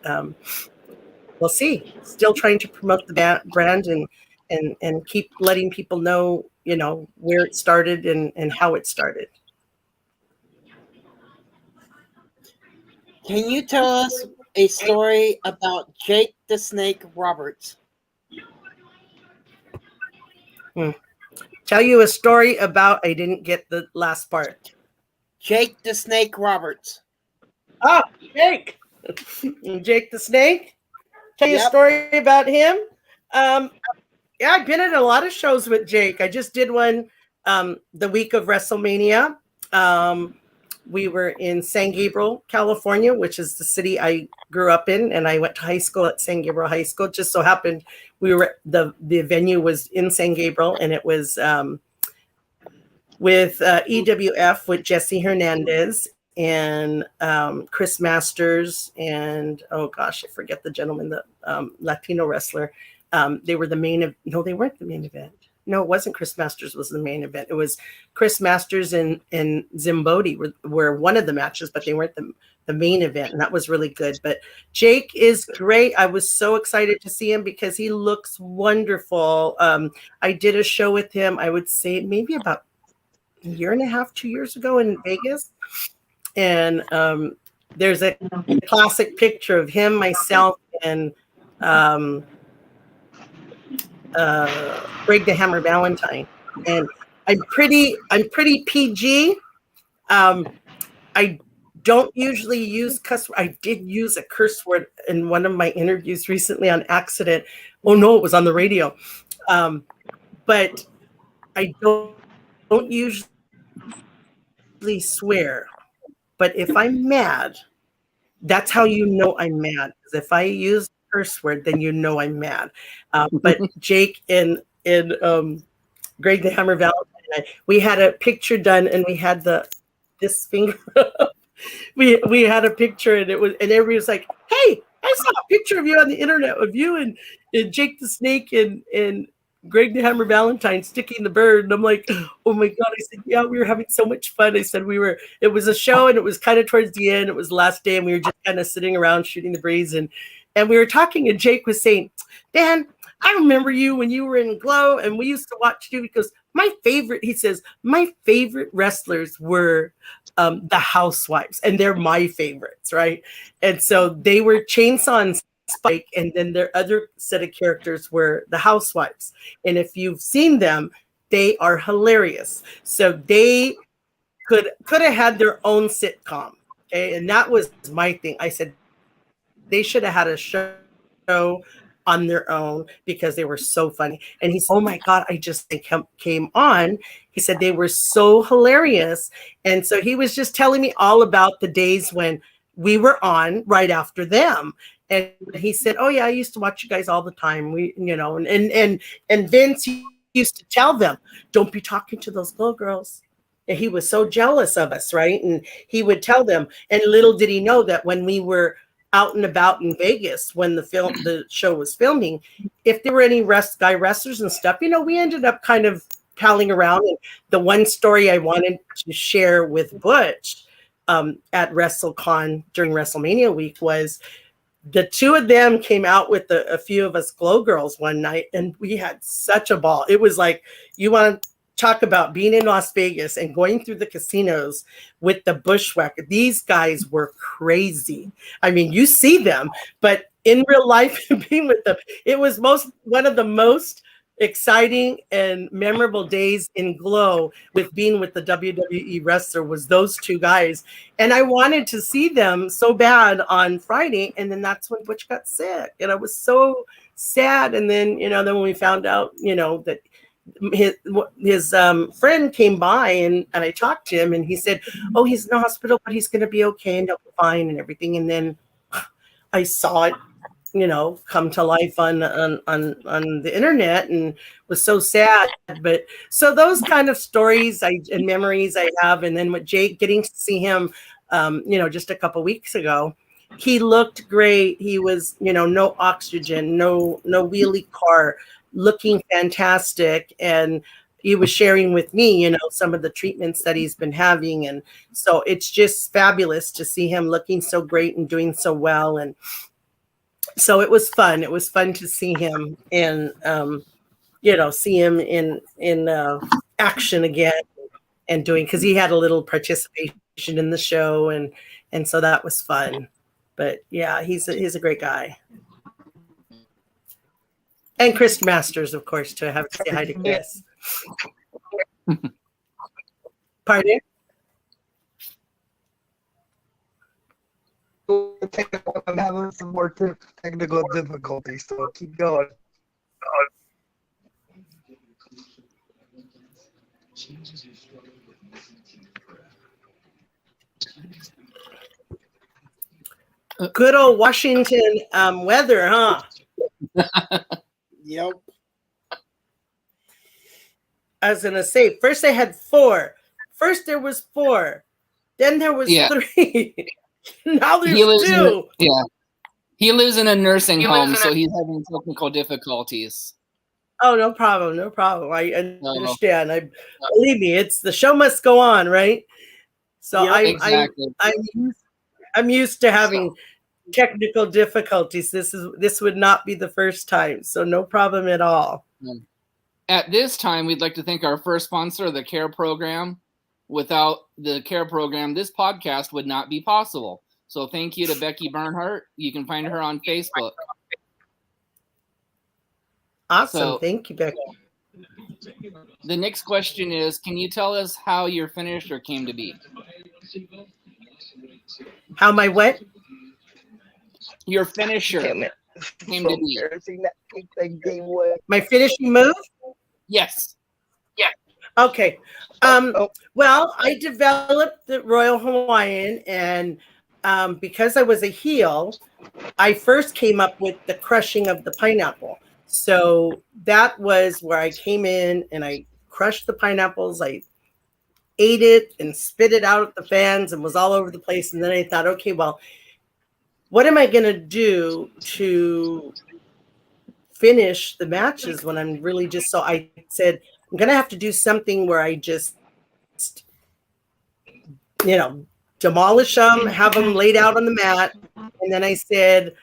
we'll see. Still trying to promote the brand and keep letting people know, where it started and how it started. Can you tell us a story about Jake the Snake Roberts? Tell you a story about, I didn't get the last part. Jake the Snake Roberts. Oh, Jake. Jake the Snake. Tell you a story about him. Yeah, I've been at a lot of shows with Jake. I just did one the week of WrestleMania. We were in San Gabriel, California, which is the city I grew up in, and I went to high school at San Gabriel High School. Just so happened the venue was in San Gabriel, and it was with EWF with Jesse Hernandez and Chris Masters and, oh gosh, I forget the gentleman, the Latino wrestler. They were the main no, they weren't the main event. No, it wasn't Chris Masters was the main event. It was Chris Masters and Zimbodi were one of the matches, but they weren't the main event, and that was really good. But Jake is great. I was so excited to see him because he looks wonderful. I did a show with him, I would say maybe about a year and a half, 2 years ago in Vegas. And there's a classic picture of him, myself, and Greg the Hammer Valentine. And I'm pretty PG. I don't usually use cuss. I did use a curse word in one of my interviews recently on accident. Oh no, it was on the radio. But I don't usually swear. But if I'm mad, that's how you know I'm mad. Because if I use a curse word, then you know I'm mad. But Jake and Greg the Hammer Valentine, we had a picture done, and we had this finger up, we had a picture, and everybody was like, "Hey, I saw a picture of you on the internet of you and Jake the Snake and Greg the Hammer Valentine sticking the bird." And I'm like, "Oh my God." I said, "Yeah, we were having so much fun." I said, it was a show, and it was kind of towards the end. It was the last day, and we were just kind of sitting around shooting the breeze, and we were talking, and Jake was saying, "Dan, I remember you when you were in Glow, and we used to watch you." Because he says, my favorite wrestlers were the Housewives, and they're my favorites, right? And so they were Chainsaw and Spike, and then their other set of characters were the Housewives. And if you've seen them, they are hilarious. So they could have had their own sitcom, okay? And that was my thing. I said they should have had a show on their own because they were so funny. And he said, "Oh my God, I just came on." He said they were so hilarious. And so he was just telling me all about the days when we were on right after them. And he said, "Oh yeah, I used to watch you guys all the time." And Vince used to tell them, "Don't be talking to those Glow girls." And he was so jealous of us, right? And he would tell them, and little did he know that when we were out and about in Vegas, when the show was filming, if there were any guy wrestlers and stuff, we ended up kind of palling around. And the one story I wanted to share with Butch at WrestleCon during WrestleMania week was the two of them came out with a few of us Glow girls one night, and we had such a ball. It was like, you want to talk about being in Las Vegas and going through the casinos with the bushwhacker. These guys were crazy. I mean, you see them, but in real life, being with them, it was one of the most exciting and memorable days in Glow with being with the WWE wrestler was those two guys. And I wanted to see them so bad on Friday. And then that's when Butch got sick. And I was so sad. And then, then when we found out, that his friend came by and I talked to him, and he said, "Oh, he's in the hospital, but he's going to be okay and he'll be fine and everything." And then I saw it, come to life on the internet, and was so sad. But so those kind of stories and memories I have. And then with Jake, getting to see him, just a couple weeks ago, he looked great. He was, no oxygen, no wheelie car, looking fantastic. And he was sharing with me, some of the treatments that he's been having. And so it's just fabulous to see him looking so great and doing so well. And so it was fun. It was fun to see him and, see him in action again and doing, because he had a little participation in the show. And so that was fun. But yeah, he's a great guy. And Chris Masters, of course, to have to say hi to Chris. Pardon? I'm having some more technical difficulties, so keep going. Good old Washington weather, huh? Yep. I was gonna say, first they had 4. First there was 4. Then there was 3. Now there's 2. He lives in a nursing home, so he's having technical difficulties. Oh, no problem. No problem. I understand. Believe me, it's the show must go on, right? So Exactly. I'm used to having technical difficulties. This would not be the first time, so no problem at all. At this time, we'd like to thank our first sponsor, the CARE program. Without the CARE program, this podcast would not be possible. So thank you to Becky Bernhardt. You can find her on Facebook. Awesome. So, thank you, Becky. The next question is, can you tell us how your finisher came to be? How my what? Your finisher came to be. My finishing move? Yes. Okay. Well, I developed the Royal Hawaiian, and because I was a heel, I first came up with the crushing of the pineapple. So that was where I came in and I crushed the pineapples. I ate it and spit it out at the fans and was all over the place. And then I thought, okay, well, what am I going to do to finish the matches when I'm really just, so I said, I'm going to have to do something where I just, demolish them, have them laid out on the mat. And then I said,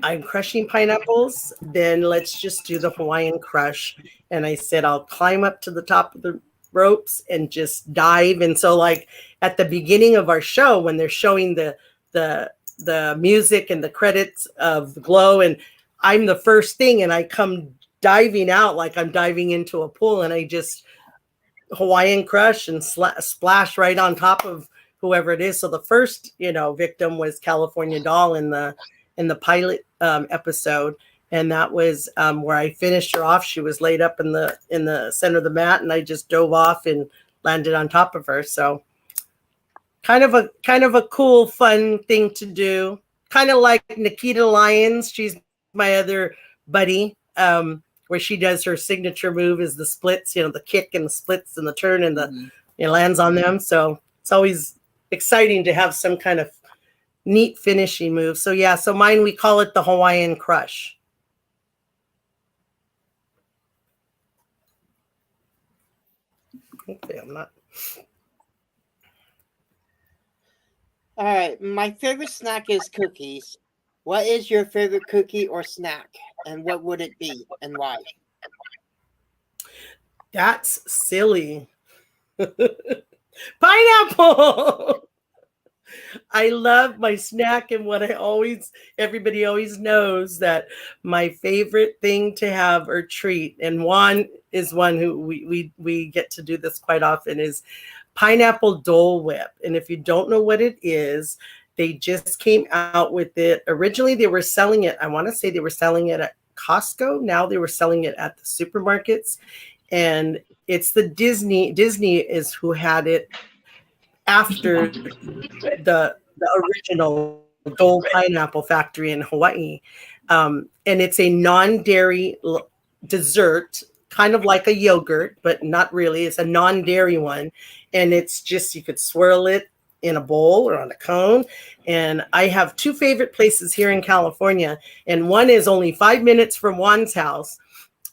I'm crushing pineapples, then let's just do the Hawaiian crush. And I said, I'll climb up to the top of the ropes and just dive. And so like at the beginning of our show, when they're showing the music and the credits of the Glow, and I'm the first thing and I come diving out like I'm diving into a pool, and I just Hawaiian crush and splash right on top of whoever it is. So the first, victim was California Doll in the pilot episode, and that was where I finished her off. She was laid up in the center of the mat, and I just dove off and landed on top of her. So kind of a cool, fun thing to do. Kind of like Nikita Lyons. She's my other buddy, where she does her signature move is the splits, the kick and the splits and the turn and it lands on them. So it's always exciting to have some kind of neat finishing move. So yeah, so mine, we call it the Hawaiian crush. Okay, I'm not. All right, my favorite snack is cookies. What is your favorite cookie or snack, and what would it be and why? That's silly. Pineapple. I love my snack, and everybody always knows that my favorite thing to have or treat, and Juan is one who we get to do this quite often, is pineapple Dole Whip. And if you don't know what it is, they just came out with it. Originally, they were selling it. I want to say they were selling it at Costco. Now they were selling it at the supermarkets. And it's the Disney is who had it after the original Dole Pineapple Factory in Hawaii. And it's a non-dairy dessert, kind of like a yogurt, but not really. It's a non-dairy one. And it's just, you could swirl it in a bowl or on a cone. And I have two favorite places here in California. And one is only 5 minutes from Juan's house.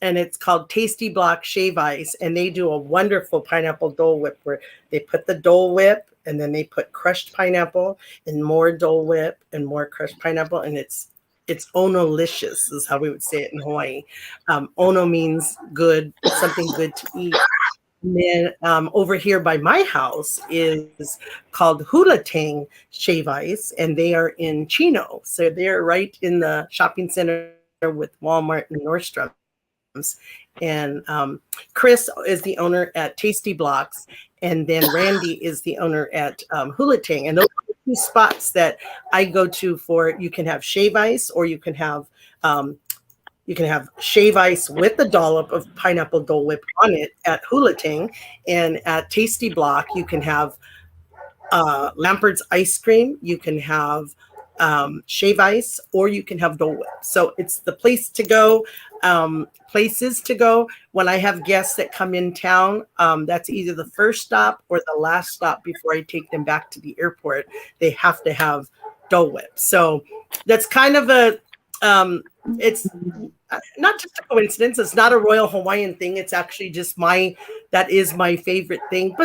And it's called Tasty Block Shave Ice. And they do a wonderful pineapple Dole Whip where they put the Dole Whip and then they put crushed pineapple and more Dole Whip and more crushed pineapple. And it's Ono-licious is how we would say it in Hawaii. Ono means good, something good to eat. And then over here by my house is called Hula Tang Shave Ice, and they are in Chino. So they're right in the shopping center with Walmart and Nordstrom's. And Chris is the owner at Tasty Blocks, and then Randy is the owner at Hula Tang. And those are the two spots that I go to for, you can have shave ice, or you can have shave ice with a dollop of pineapple Dole Whip on it at Hula Tang. And at Tasty Block, you can have Lampert's ice cream, you can have shave ice, or you can have Dole Whip. So it's the place to go, places to go. When I have guests that come in town, that's either the first stop or the last stop before I take them back to the airport. They have to have Dole Whip. So that's kind of it's not just a coincidence. It's not a Royal Hawaiian thing. It's actually just that is my favorite thing.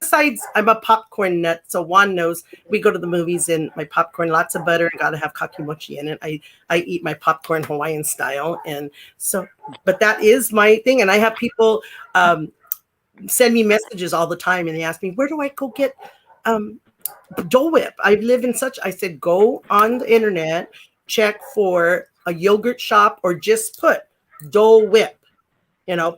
Besides, I'm a popcorn nut, so Juan knows we go to the movies and my popcorn, lots of butter, and gotta have kakimochi in it. I eat my popcorn Hawaiian style, and so, but that is my thing. And I have people send me messages all the time, and they ask me, where do I go get Dole Whip? I live in I said, go on the internet, check for a yogurt shop, or just put Dole Whip,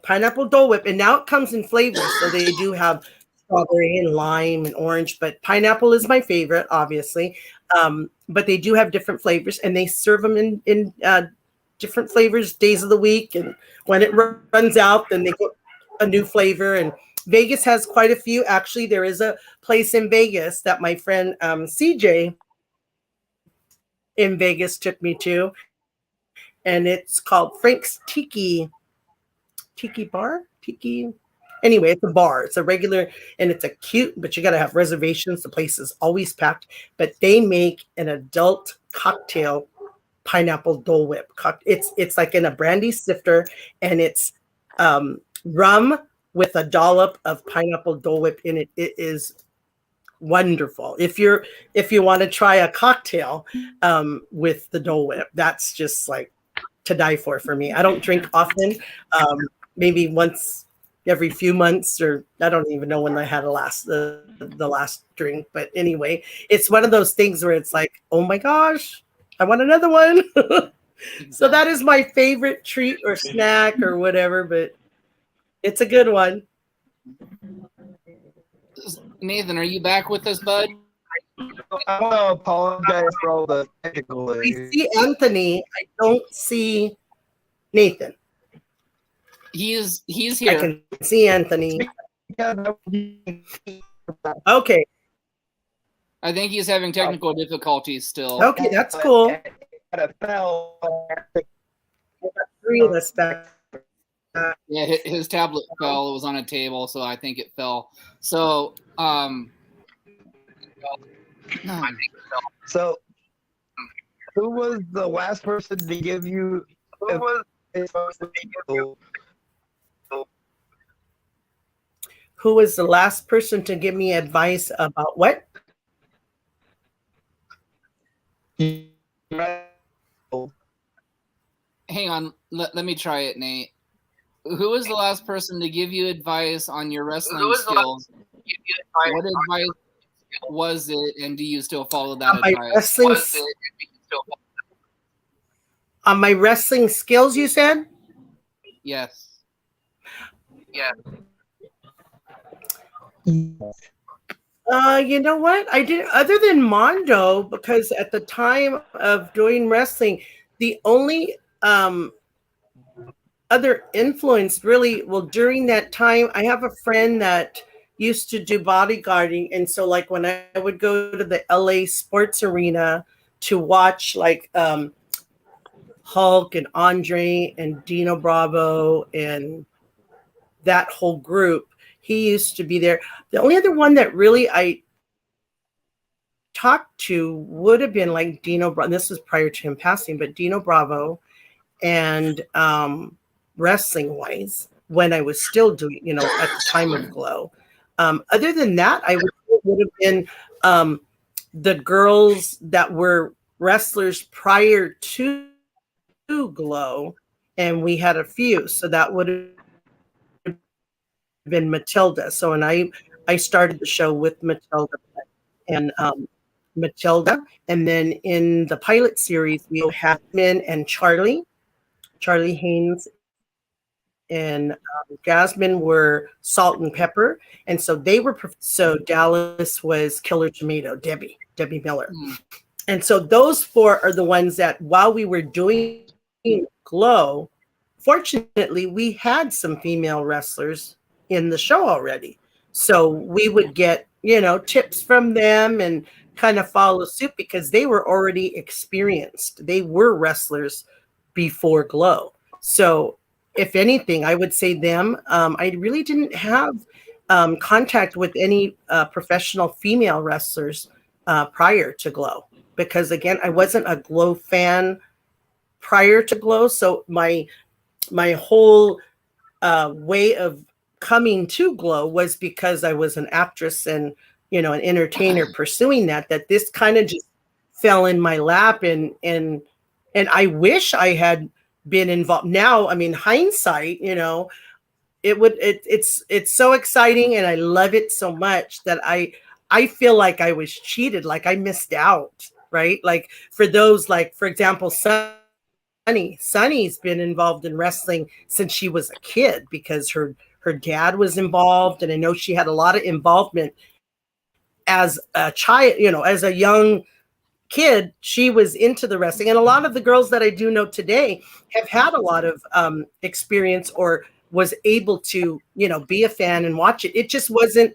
pineapple Dole Whip. And now it comes in flavors. So they do have strawberry and lime and orange, but pineapple is my favorite, obviously. But they do have different flavors, and they serve them in different flavors days of the week. And when it runs out, then they get a new flavor. And Vegas has quite a few. Actually, there is a place in Vegas that my friend CJ in Vegas took me to, and it's called Frank's Tiki Bar. Anyway, it's a bar. It's a regular, and it's a cute, but you got to have reservations. The place is always packed. But they make an adult cocktail, pineapple Dole Whip. It's like in a brandy sifter, and it's rum with a dollop of pineapple Dole Whip in it. It is wonderful. If you want to try a cocktail with the Dole Whip, that's just like to die for me. I don't drink often. Maybe once every few months, or I don't even know when I had the last drink. But anyway, it's one of those things where it's like, oh my gosh, I want another one. So that is my favorite treat or snack or whatever, but it's a good one. Nathan, are you back with us, bud? I want to apologize for all the technical I issues. see Anthony. I don't see Nathan. He's I here. can see Anthony. Okay. I think he's having technical difficulties still. Okay, that's cool. NFL. Three of us back. Yeah, his tablet fell. It was on a table, so I think it fell. So, So, who was the last person to give you? Who was the last person to give me advice about what? hang on. Let me try it, Nate. Who was the last person to give you advice on your wrestling skills? What advice was it, and do you still follow that My advice? On my wrestling skills, you said? Yes. You know what? I did other than Mondo, because at the time of doing wrestling, the only other influence really, well, during that time, I have a friend that used to do bodyguarding. And so like when I would go to the LA sports arena to watch like Hulk and Andre and Dino Bravo and that whole group, he used to be there. The only other one that really I talked to would have been like Dino Bravo. This was prior to him passing, but Dino Bravo, and wrestling wise, when I was still doing, at the time of Glow. Other than that, I would have been the girls that were wrestlers prior to Glow, and we had a few. So that would have been Matilda. So, and I started the show with Matilda and and then in the pilot series we had Min and Charlie Haynes and Jasmine were Salt and Pepper, and so they were. So Dallas was Killer Tomato, Debbie Miller, and so those four are the ones that while we were doing Glow, fortunately we had some female wrestlers in the show already, so we would get tips from them and kind of follow suit because they were already experienced. They were wrestlers before Glow, so. If anything, I would say them. I really didn't have contact with any professional female wrestlers prior to Glow because, again, I wasn't a Glow fan prior to Glow. So my whole way of coming to Glow was because I was an actress and an entertainer pursuing that this kind of just fell in my lap, and I wish I had been involved. Now, I mean, hindsight, it's so exciting and I love it so much that I feel like I was cheated, like I missed out, right? Like for those, like for example, Sunny's been involved in wrestling since she was a kid because her dad was involved, and I know she had a lot of involvement as a child, as a young kid. She was into the wrestling, and a lot of the girls that I do know today have had a lot of experience or was able to be a fan and watch it. It just wasn't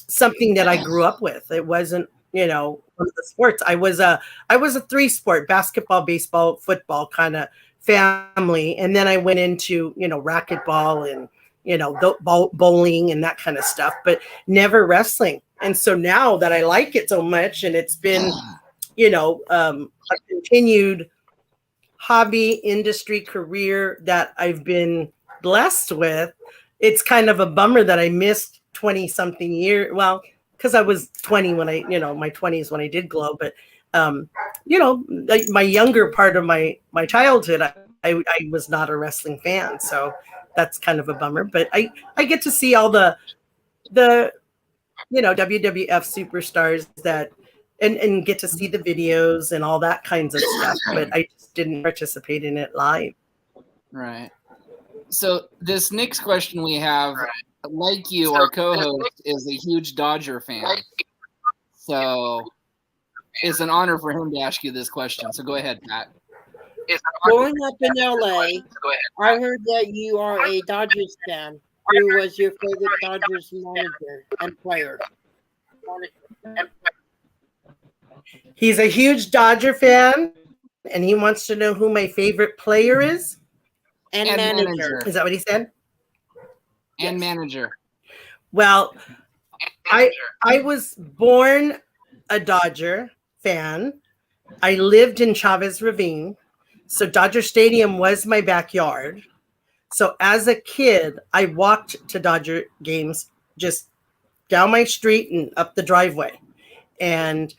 something that I grew up with. It wasn't one of the sports. I was a 3-sport, basketball, baseball, football kind of family, and then I went into racquetball and bowling and that kind of stuff, but never wrestling. And so now that I like it so much, and it's been, a continued hobby, industry, career that I've been blessed with, it's kind of a bummer that I missed 20 something years. Well, because I was 20 when my 20s when I did glow, but my younger part of my childhood, I was not a wrestling fan, so that's kind of a bummer. But I get to see all the WWF superstars that and get to see the videos and all that kinds of stuff, but I just didn't participate in it live. Right. So this next question we have, like you, our co-host is a huge Dodger fan. So it's an honor for him to ask you this question. So go ahead, Pat. Growing up in LA, I heard that you are a Dodgers fan. Who was your favorite Dodgers manager and player? He's a huge Dodger fan, and he wants to know who my favorite player is. And manager. Is that what he said? And manager. Well, I was born a Dodger fan. I lived in Chavez Ravine, so Dodger Stadium was my backyard. So as a kid, I walked to Dodger games just down my street and up the driveway. And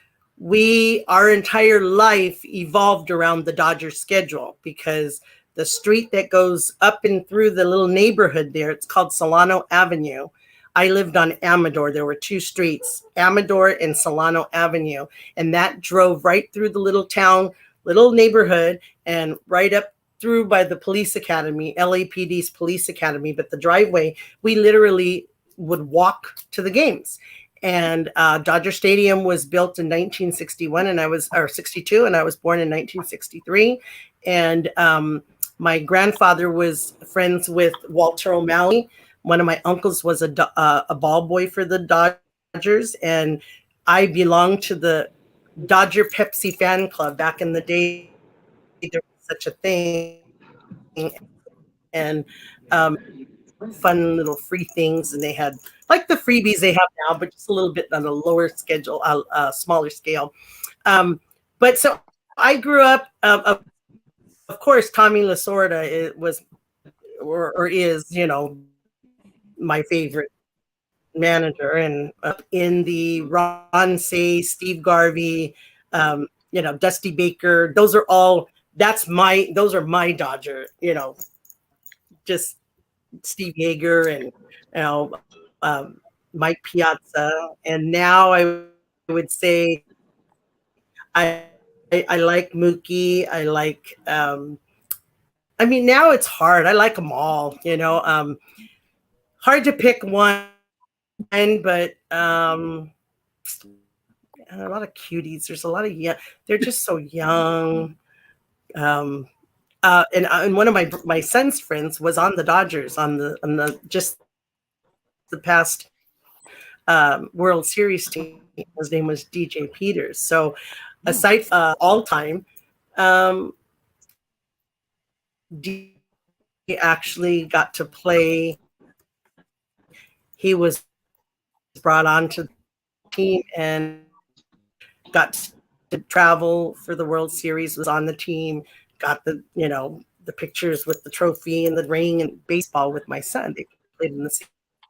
our entire life evolved around the Dodger schedule, because the street that goes up and through the little neighborhood there, it's called Solano Avenue. I lived on Amador. There were two streets, Amador and Solano Avenue. And that drove right through the little town, little neighborhood, and right up through by the police academy, LAPD's police academy. But the driveway, we literally would walk to the games. And Dodger Stadium was built in 1961, or 62, and I was born in 1963. And my grandfather was friends with Walter O'Malley. One of my uncles was a ball boy for the Dodgers, and I belonged to the Dodger Pepsi fan club back in the day. There was such a thing, and fun little free things, and they had like the freebies they have now, but just a little bit on a lower schedule, smaller scale. But so I grew up. Of course, Tommy Lasorda was or is, my favorite manager, and in the Ron Say, Steve Garvey, Dusty Baker. Those are my Dodger. Just Steve Yeager and Mike Piazza. And now I would say I like Mookie. I like. Now it's hard. I like them all. Hard to pick one, but a lot of cuties. There's a lot of they're just so young. And one of my son's friends was on the Dodgers on the just the past World Series team. His name was DJ Peters. So aside from all time, he actually got to play. He was brought on to the team and got to travel for the World Series, was on the team, got the pictures with the trophy and the ring and baseball with my son. They played in the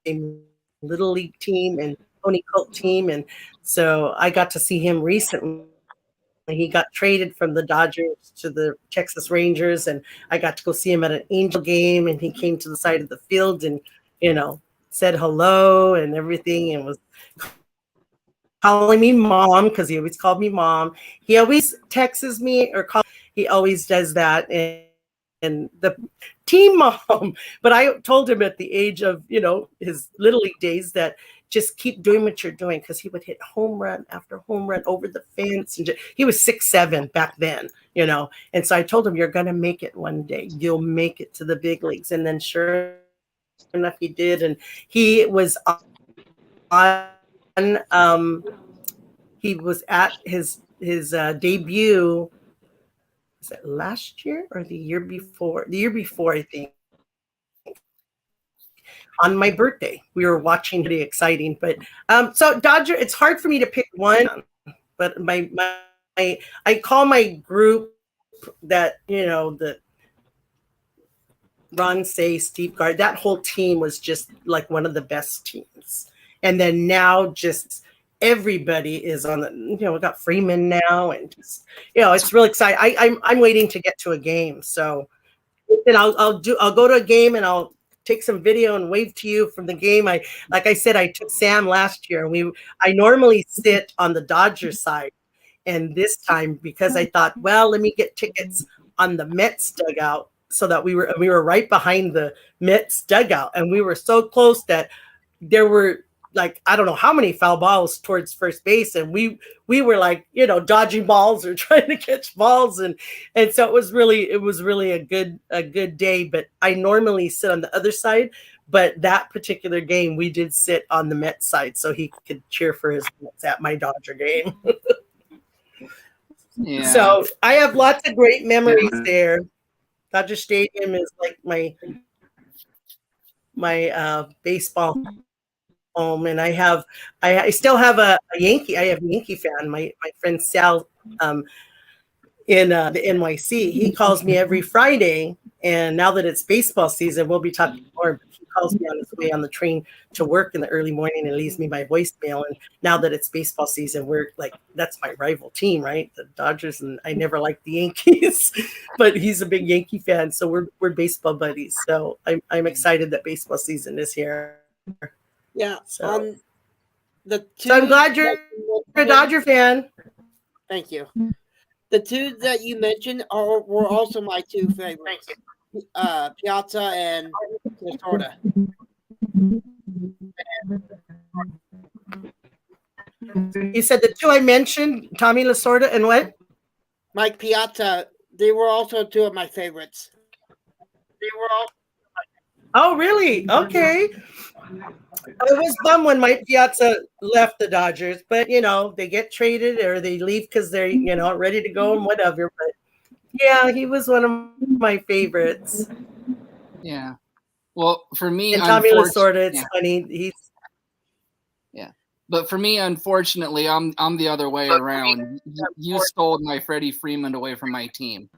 same little league team and Tony Colt team. And so I got to see him recently. He got traded from the Dodgers to the Texas Rangers, and I got to go see him at an Angel game, and he came to the side of the field and, said hello and everything, and was calling me mom, because he always called me mom. He always texts me or calls. He always does that. And the team mom. But I told him at the age of, his little league days that just keep doing what you're doing, because he would hit home run after home run over the fence. And he was 6'7" back then, And so I told him, you're going to make it one day. You'll make it to the big leagues. And then sure enough, he did. And he was he was at his debut. Was it last year or the year before? The year before, I think. on my birthday. We were watching pretty exciting, but so Dodger. It's hard for me to pick one, but I call my group that the Ron Say, Steve Gard, that whole team was just like one of the best teams. And then now just everybody is on the, we got Freeman now, and just, it's really exciting. I'm waiting to get to a game. So then I'll go to a game and I'll take some video and wave to you from the game. Like I said, I took Sam last year, and I normally sit on the Dodgers side. And this time, because I thought, well, let me get tickets on the Mets dugout, so that we were right behind the Mets dugout, and we were so close that there were like, I don't know how many foul balls towards first base, and we were like, dodging balls or trying to catch balls, and so it was really a good day. But I normally sit on the other side, but that particular game we did sit on the Mets side, so he could cheer for his Mets at my Dodger game. Yeah. So I have lots of great memories there. Dodger Stadium is like my baseball home, and I still have a Yankee. I have a Yankee fan. My friend Sal in the NYC. He calls me every Friday, and now that it's baseball season, we'll be talking more. But he calls me on his way on the train to work in the early morning and leaves me my voicemail. And now that it's baseball season, we're like, that's my rival team, right? The Dodgers, and I never liked the Yankees, but he's a big Yankee fan, so we're baseball buddies. So I'm excited that baseball season is here. Yeah. So, So I'm glad you're a Dodger fan. Thank you. The two that you mentioned were also my two favorites. Piazza and Lasorda. You said the two I mentioned, Tommy Lasorda and what? Mike Piazza. They were also two of my favorites. Oh, really? Okay. I was bummed when Mike Piazza left the Dodgers, but they get traded or they leave because they're ready to go and whatever. But yeah, he was one of my favorites. Yeah. Well, for me, and Tommy Lasorda, it's funny. But for me, unfortunately, I'm the other way around. You stole my Freddie Freeman away from my team.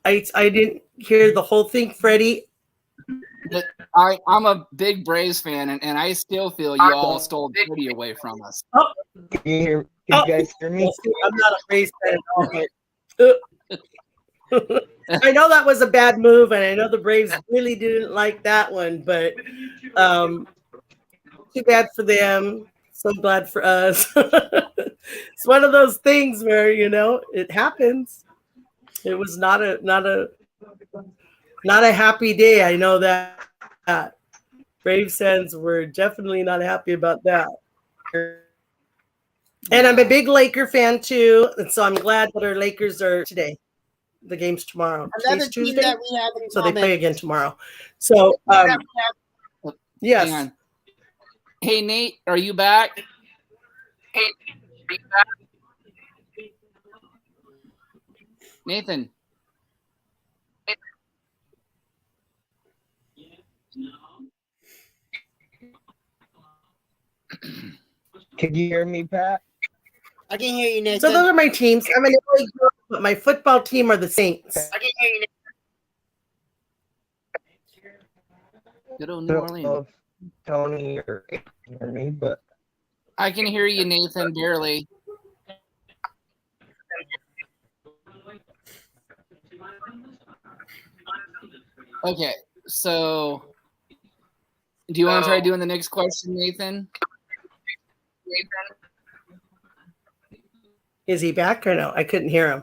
I didn't hear the whole thing, Freddie. I'm a big Braves fan, and I still feel you all stole Freddie away from us. Can you guys hear me? I'm not a Braves fan at all. I know that was a bad move, and I know the Braves really didn't like that one, but too bad for them. So glad for us. It's one of those things where it happens. It was not a happy day. I know that. Braves fans were definitely not happy about that. And I'm a big Laker fan too, and so I'm glad that our Lakers are today. The game's tomorrow. Another Today's team Tuesday, that we have in so they common. play again tomorrow. So yes. Hang on. Hey, Nate, are you back? Nathan. Can you hear me, Pat? I can hear you, Nathan. So those are my teams. I'm an LA girl, but my football team are the Saints. I can hear you, Nathan. Good old I New don't know Orleans. if Tony or hear me, but I can hear you, Nathan, barely. Okay, so do you want to try doing the next question, Nathan? Is he back or no? I couldn't hear him.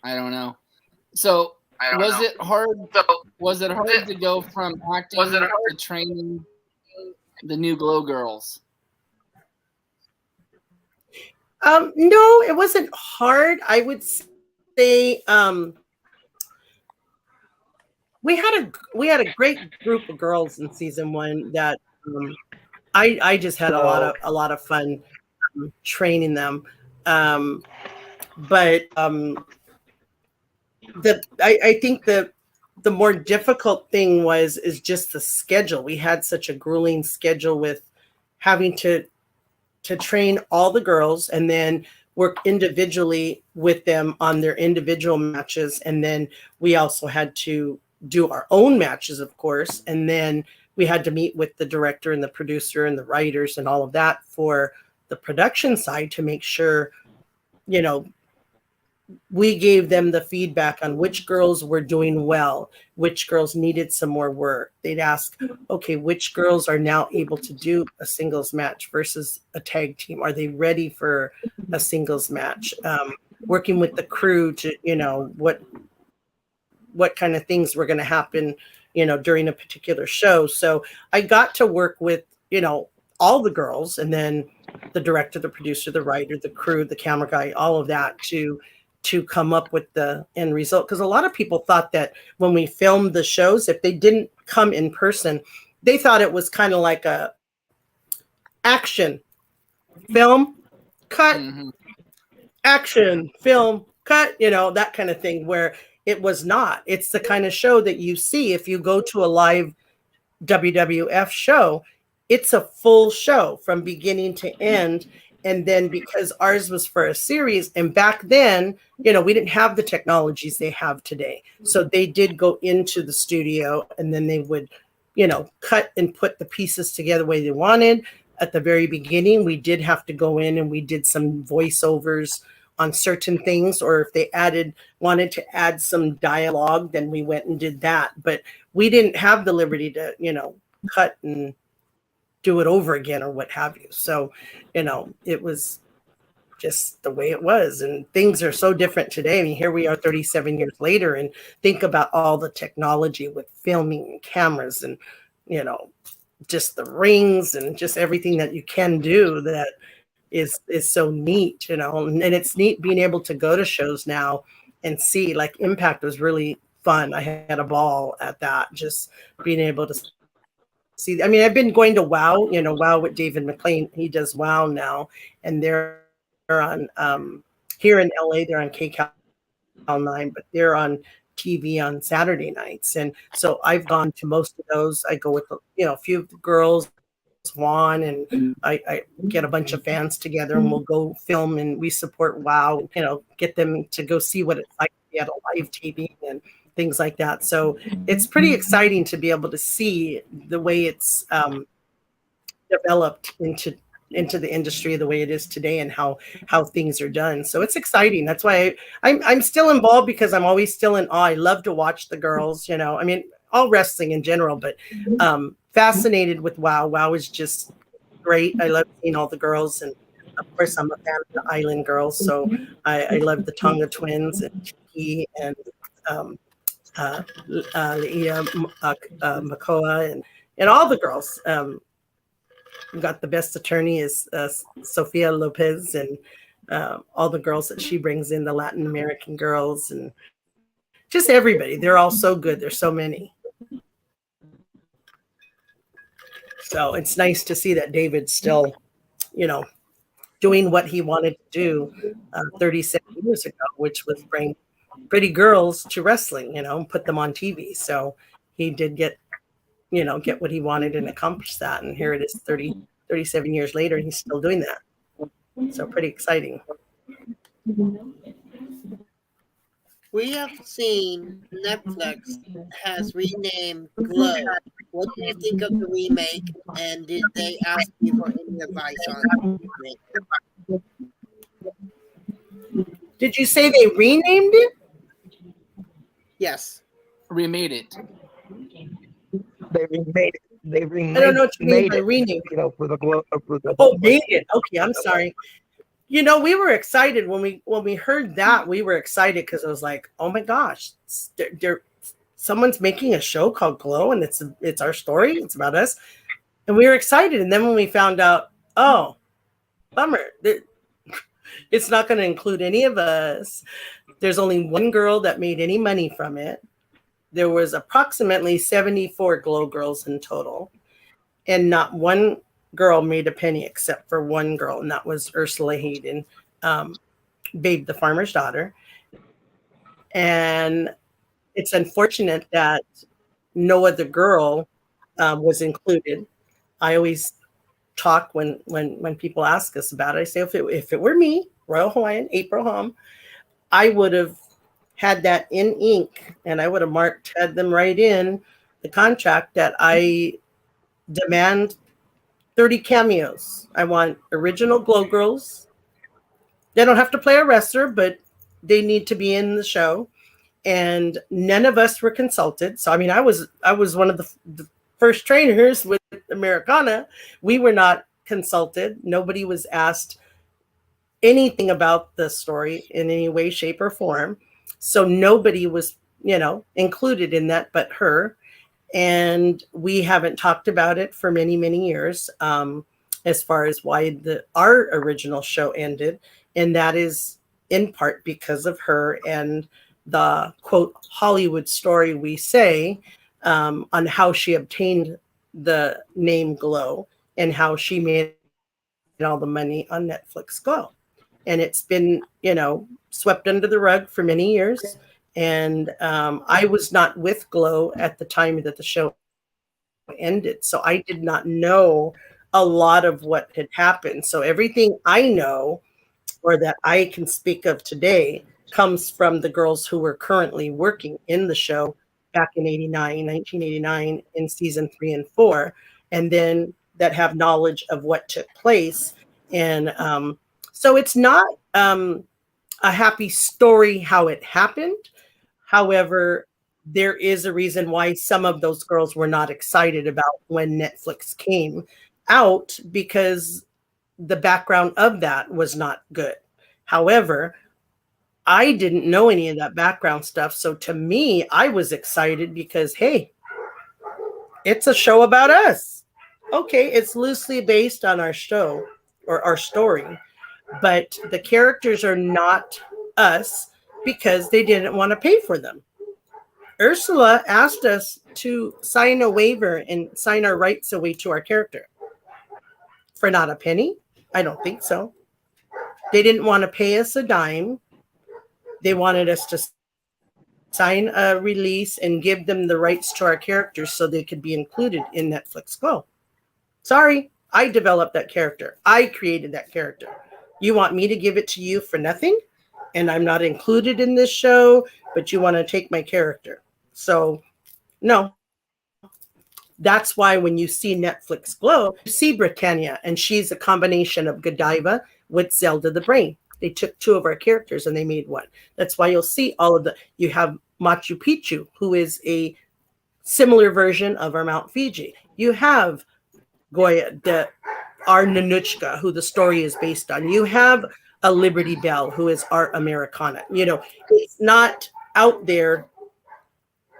I don't know. So was it hard to go from acting to training the new Glow Girls? No, it wasn't hard. I would say we had a great group of girls in season one that I just had a lot of fun training them. But I think the more difficult thing is just the schedule. We had such a grueling schedule with having to train all the girls and then work individually with them on their individual matches. And then we also had to do our own matches, of course. And then we had to meet with the director and the producer and the writers and all of that for the production side to make sure, you know, we gave them the feedback on which girls were doing well, which girls needed some more work. They'd ask, okay, which girls are now able to do a singles match versus a tag team? Are they ready for a singles match? Working with the crew to, you know, what kind of things were going to happen, you know, during a particular show. So I got to work with, you know, all the girls, and then the director, the producer, the writer, the crew, the camera guy, all of that to come up with the end result. Because a lot of people thought that when we filmed the shows, if they didn't come in person, they thought it was kind of like a action, film, cut, action, film, cut, you know, that kind of thing, where it was not. It's the kind of show that you see if you go to a live WWF show. It's a full show from beginning to end. And then because ours was for a series, and back then, you know, we didn't have the technologies they have today. So they did go into the studio and then they would, you know, cut and put the pieces together the way they wanted. At the very beginning, we did have to go in and we did some voiceovers on certain things, or if they wanted to add some dialogue, then we went and did that. But we didn't have the liberty to, you know, cut and do it over again or what have you. So, you know, it was just the way it was. And things are so different today. I mean, here we are 37 years later, and think about all the technology with filming and cameras and, you know, just the rings and just everything that you can do that is so neat, you know. And it's neat being able to go to shows now and see, like Impact was really fun. I had a ball at that, just being able to see. I mean, I've been going to WOW, you know, WOW with David McLean. He does WOW now, and they're on here in LA. They're on KCAL 9, but they're on TV on Saturday nights. And so I've gone to most of those. I go with, you know, a few of the girls, Juan, and I get a bunch of fans together, and we'll go film, and we support WOW. You know, get them to go see what it's like to be at a live TV and things like that. So it's pretty exciting to be able to see the way it's developed into the industry the way it is today, and how things are done. So it's exciting. That's why I'm still involved, because I'm always still in awe. I love to watch the girls, you know, I mean, all wrestling in general, but fascinated with WOW. WOW is just great. I love seeing all the girls. And of course, I'm a fan of the Island Girls. So I love the Tonga twins and Chiki and Leia Makoa and all the girls. We've got the best attorney is Sofia Lopez, and all the girls that she brings in, the Latin American girls, and just everybody. They're all so good. There's so many. So it's nice to see that David's still, you know, doing what he wanted to do 37 years ago, which was bring pretty girls to wrestling, you know, and put them on TV. So he did get what he wanted and accomplish that. And here it is 37 years later, and he's still doing that. So pretty exciting. We have seen Netflix has renamed Glow. What do you think of the remake? And did they ask you for any advice on it? Did you say they renamed it? Yes. Remade it. They remade it. They remade. I don't know what you mean by rename. You know, for the glow. Oh, made it. Okay, I'm sorry. You know, we were excited when we heard that. We were excited because it was like, oh my gosh, someone's making a show called Glow, and it's our story. It's about us, and we were excited. And then when we found out, oh, bummer, it's not going to include any of us. There's only one girl that made any money from it. There was approximately 74 Glow girls in total, and not one girl made a penny except for one girl, and that was Ursula Hayden, Babe the Farmer's Daughter. And it's unfortunate that no other girl was included. I always talk when people ask us about it. I say, if it were me, Royal Hawaiian, April Hom, I would have had that in ink, and I would have had them write in the contract that I demand 30 cameos. I want original Glow Girls. They don't have to play a wrestler, but they need to be in the show. And none of us were consulted. So I mean, I was one of the first trainers with Americana. We were not consulted. Nobody was asked anything about the story in any way, shape, or form. So nobody was, included in that but her. And we haven't talked about it for many, many years, as far as why our original show ended. And that is in part because of her and the quote Hollywood story we say, on how she obtained the name Glow and how she made all the money on Netflix Glow. And it's been, swept under the rug for many years. And I was not with Glow at the time that the show ended. So I did not know a lot of what had happened. So everything I know or that I can speak of today comes from the girls who were currently working in the show back in 1989 in season 3 and 4, and then that have knowledge of what took place. And so it's not a happy story how it happened. However, there is a reason why some of those girls were not excited about when Netflix came out, because the background of that was not good. However, I didn't know any of that background stuff. So to me, I was excited because, hey, it's a show about us. Okay, it's loosely based on our show or our story, but the characters are not us because they didn't want to pay for them. Ursula asked us to sign a waiver and sign our rights away to our character for not a penny. I don't think so. They didn't want to pay us a dime. They wanted us to sign a release and give them the rights to our characters so they could be included in Netflix Go. Sorry, I developed that character. I created that character. You want me to give it to you for nothing? And I'm not included in this show, but you want to take my character. So, no. That's why when you see Netflix Glow, you see Britannia, and she's a combination of Godiva with Zelda the Brain. They took two of our characters and they made one. That's why you'll see you have Machu Picchu, who is a similar version of our Mount Fiji. You have Goya, our Nanuchka, who the story is based on. You have a Liberty Bell, who is our Americana. It's not out there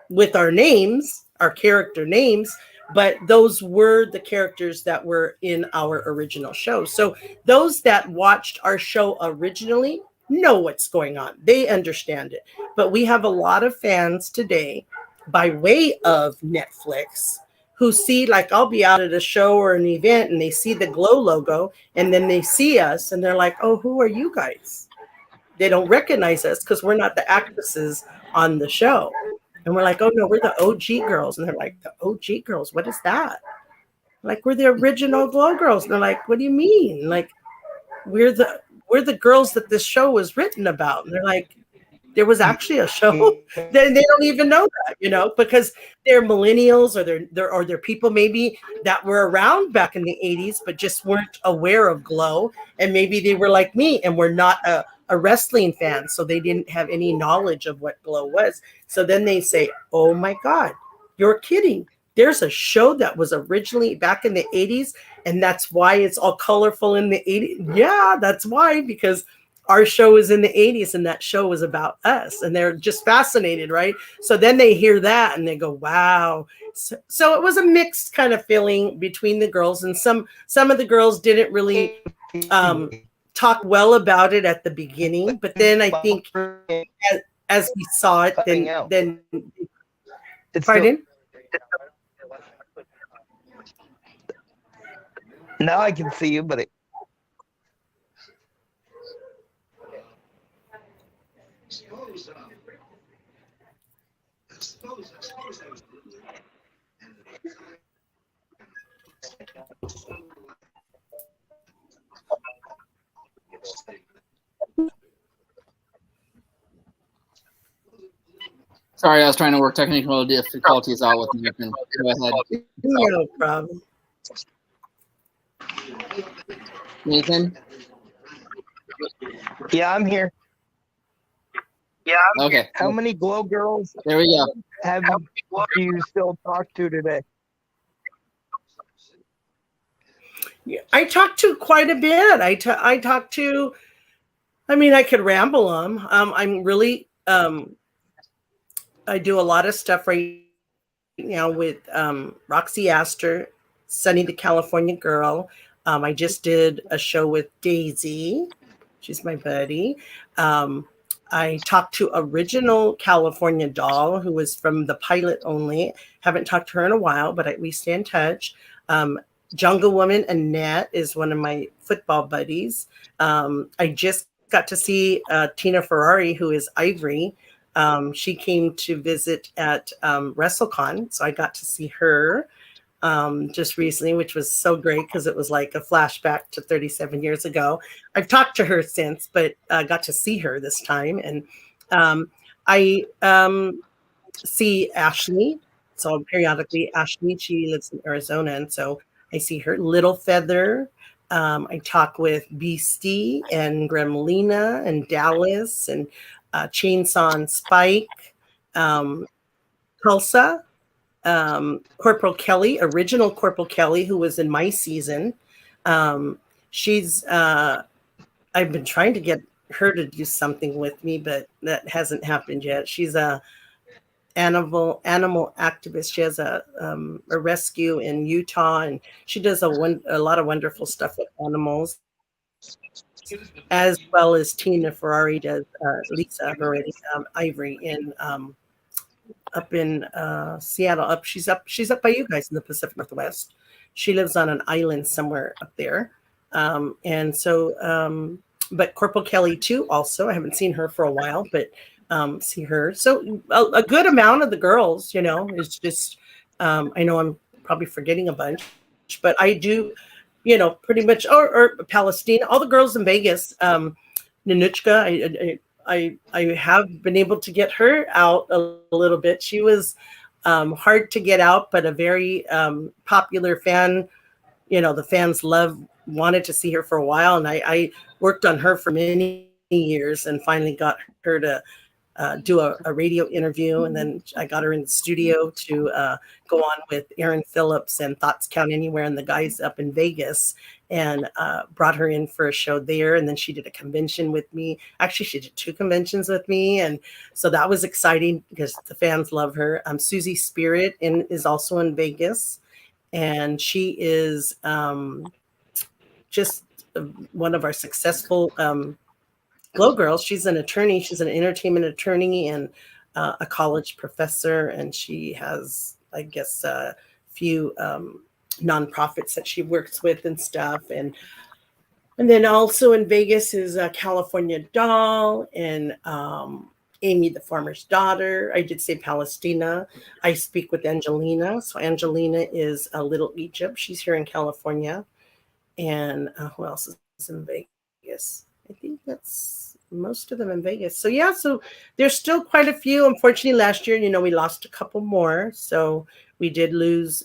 with our names, our character names, but those were the characters that were in our original show. So those that watched our show originally know what's going on. They understand it. But we have a lot of fans today by way of Netflix who see, like, I'll be out at a show or an event and they see the Glow logo and then they see us and they're like, oh, who are you guys? They don't recognize us because we're not the actresses on the show. And we're like, oh, no, we're the OG girls. And they're like, the OG girls? What is that? Like, we're the original Glow girls. And they're like, what do you mean? Like, we're the girls that this show was written about. And they're like, there was actually a show? They don't even know that, because they're millennials or they're people maybe that were around back in the 80s, but just weren't aware of Glow. And maybe they were like me and were not a wrestling fan, so they didn't have any knowledge of what Glow was. So then they say, oh my God, you're kidding. There's a show that was originally back in the 80s, and that's why it's all colorful in the 80s. Yeah, that's why, because our show is in the 80s and that show was about us, and they're just fascinated, right? So then they hear that and they go, wow. So it was a mixed kind of feeling between the girls, and some of the girls didn't really talk well about it at the beginning, but then I think as we saw it, then pardon? Now I can see you, but Sorry, I was trying to work technical difficulties out with Nathan. Go ahead, No problem. Nathan. Yeah, I'm here. Okay, How many Glow girls there we go. have you still talked to today? Yeah, I talked to quite a bit. I talked to. I mean, I could ramble them. I'm really. I do a lot of stuff right now with Roxy Astor, Sunny the California Girl. I just did a show with Daisy. She's my buddy. I talked to Original California Doll, who was from the pilot only. Haven't talked to her in a while, but we stay in touch. Jungle Woman Annette is one of my football buddies. I just got to see Tina Ferrari, who is Ivory. She came to visit at WrestleCon, so I got to see her just recently, which was so great because it was like a flashback to 37 years ago. I've talked to her since, but I got to see her this time. And I see Ashley. So periodically, Ashley, she lives in Arizona, and so I see her. Little Feather. I talk with Beastie and Gremlina and Dallas and Chainsaw and Spike, Tulsa, Corporal Kelly, original Corporal Kelly, who was in my season. She's I've been trying to get her to do something with me, but that hasn't happened yet. She's a animal activist. She has a rescue in Utah, and she does a lot of wonderful stuff with animals, as well as Tina Ferrari does. Lisa Ivory in up in Seattle. She's up by you guys in the Pacific Northwest. She lives on an island somewhere up there, and so. But Corporal Kelly too. Also, I haven't seen her for a while, but see her. So a good amount of the girls, is just. I know I'm probably forgetting a bunch, but I do. Pretty much, or Palestine, all the girls in Vegas, Nanuchka, I have been able to get her out a little bit. She was hard to get out, but a very popular fan. The fans wanted to see her for a while, and I worked on her for many years and finally got her to do a radio interview, and then I got her in the studio to go on with Aaron Phillips and Thoughts Count Anywhere and the guys up in Vegas, and brought her in for a show there. And then she did a convention with me. Actually, she did 2 conventions with me, and so that was exciting because the fans love her. Susie Spirit is also in Vegas, and she is just one of our successful Glow Girls. She's an attorney. She's an entertainment attorney and a college professor. And she has, I guess, a few nonprofits that she works with and stuff. And then also in Vegas is California Doll and Amy the Farmer's Daughter. I did say Palestina. I speak with Angelina. So Angelina is a Little Egypt. She's here in California. And who else is in Vegas? I think that's most of them in Vegas. So yeah, so there's still quite a few. Unfortunately, last year, we lost a couple more. So we did lose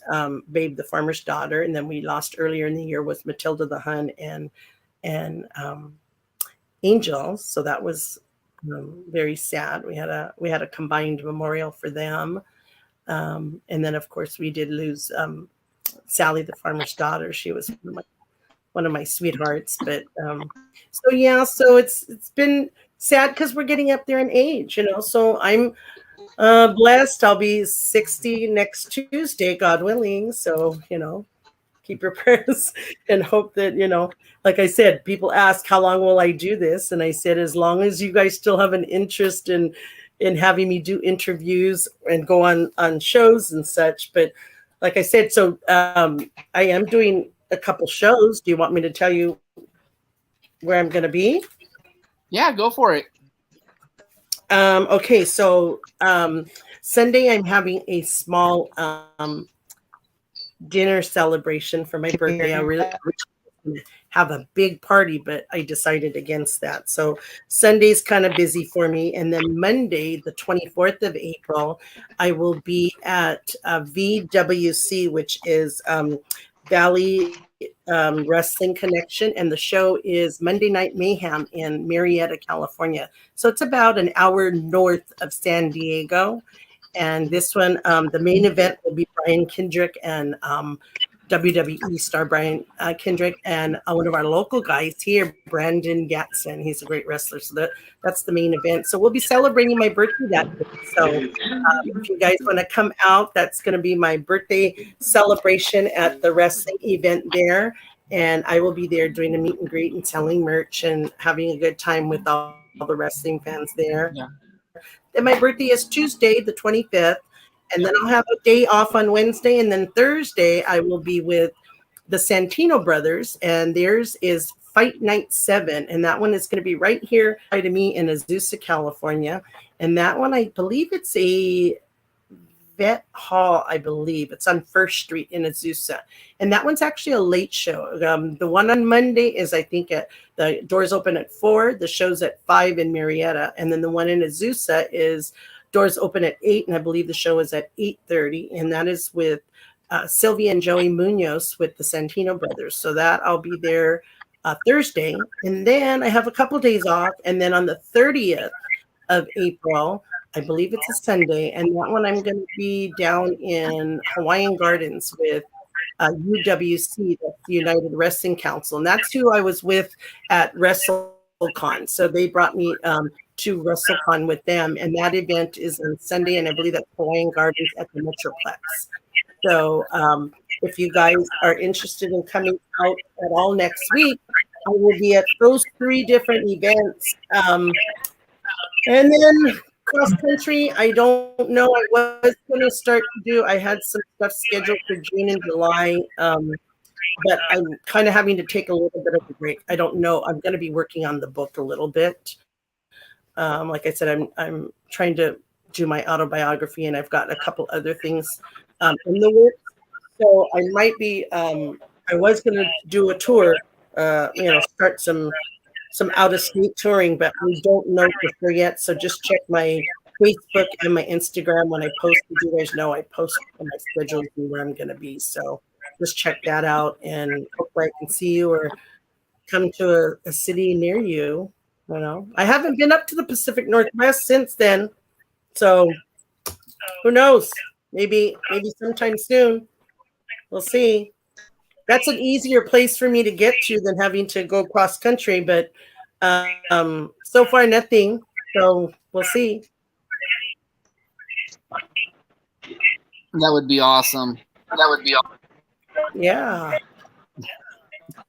Babe the Farmer's Daughter, and then we lost earlier in the year with Matilda the Hun and Angel. So that was very sad. We had a combined memorial for them, and then of course we did lose Sally the Farmer's Daughter. She was one of my sweethearts, but so yeah, so it's been sad because we're getting up there in age, so I'm blessed. I'll be 60 next Tuesday, God willing. So keep your prayers and hope that like I said, people ask how long will I do this, and I said as long as you guys still have an interest in having me do interviews and go on shows and such. But like I said, so I am doing a couple shows. Do you want me to tell you where I'm going to be? Yeah, go for it. Okay, so Sunday I'm having a small dinner celebration for my birthday. I really have a big party, but I decided against that. So Sunday's kind of busy for me. And then Monday, the 24th of April, I will be at VWC, which is Valley Wrestling Connection. And the show is Monday Night Mayhem in Marietta, California. So it's about an hour north of San Diego. And this one, the main event will be Brian Kendrick and WWE star Brian Kendrick, and one of our local guys here, Brandon Gatson. He's a great wrestler. So that's the main event. So we'll be celebrating my birthday that day. So if you guys want to come out, that's going to be my birthday celebration at the wrestling event there. And I will be there doing a meet and greet and selling merch and having a good time with all the wrestling fans there. Yeah. And my birthday is Tuesday, the 25th. And then I'll have a day off on Wednesday. And then Thursday, I will be with the Santino brothers. And theirs is Fight Night 7. And that one is going to be right here to me in Azusa, California. And that one, I believe it's a vet hall, I believe. It's on First Street in Azusa. And that one's actually a late show. The one on Monday is, I think, the doors open at 4. The show's at 5 in Marietta. And then the one in Azusa is doors open at 8, and I believe the show is at 8:30, and that is with Sylvia and Joey Munoz with the Santino brothers. So that I'll be there Thursday, and then I have a couple days off, and then on the 30th of April, I believe it's a Sunday, and that one I'm going to be down in Hawaiian Gardens with UWC, that's the United Wrestling Council, and that's who I was with at WrestleCon. So they brought me to WrestleCon with them, and that event is on Sunday, and I believe that's Hawaiian Gardens at the Metroplex. So if you guys are interested in coming out at all next week, I will be at those 3 different events. And then cross country, I don't know. I was going to start to do, I had some stuff scheduled for June and July, but I'm kind of having to take a little bit of a break. I don't know. I'm going to be working on the book a little bit. Like I said, I'm trying to do my autobiography, and I've got a couple other things in the works. So I might be. I was going to do a tour, start some out of state touring, but we don't know for sure yet. So just check my Facebook and my Instagram when I post. You guys know I post on my schedule and where I'm going to be. So just check that out, and hopefully I can see you or come to a city near you. You know, I haven't been up to the Pacific Northwest since then, so who knows? Maybe sometime soon. We'll see. That's an easier place for me to get to than having to go cross country, but so far nothing. So we'll see. That would be awesome. Yeah.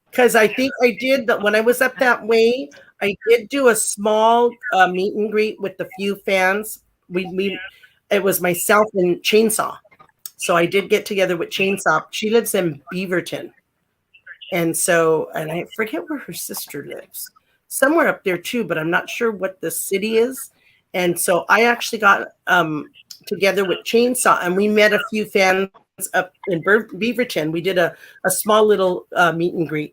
Because I think I did that when I was up that way. I did do a small meet and greet with a few fans. It was myself and Chainsaw. So I did get together with Chainsaw. She lives in Beaverton. And I forget where her sister lives. Somewhere up there too, but I'm not sure what the city is. And so I actually got together with Chainsaw, and we met a few fans up in Beaverton. We did a small little meet and greet.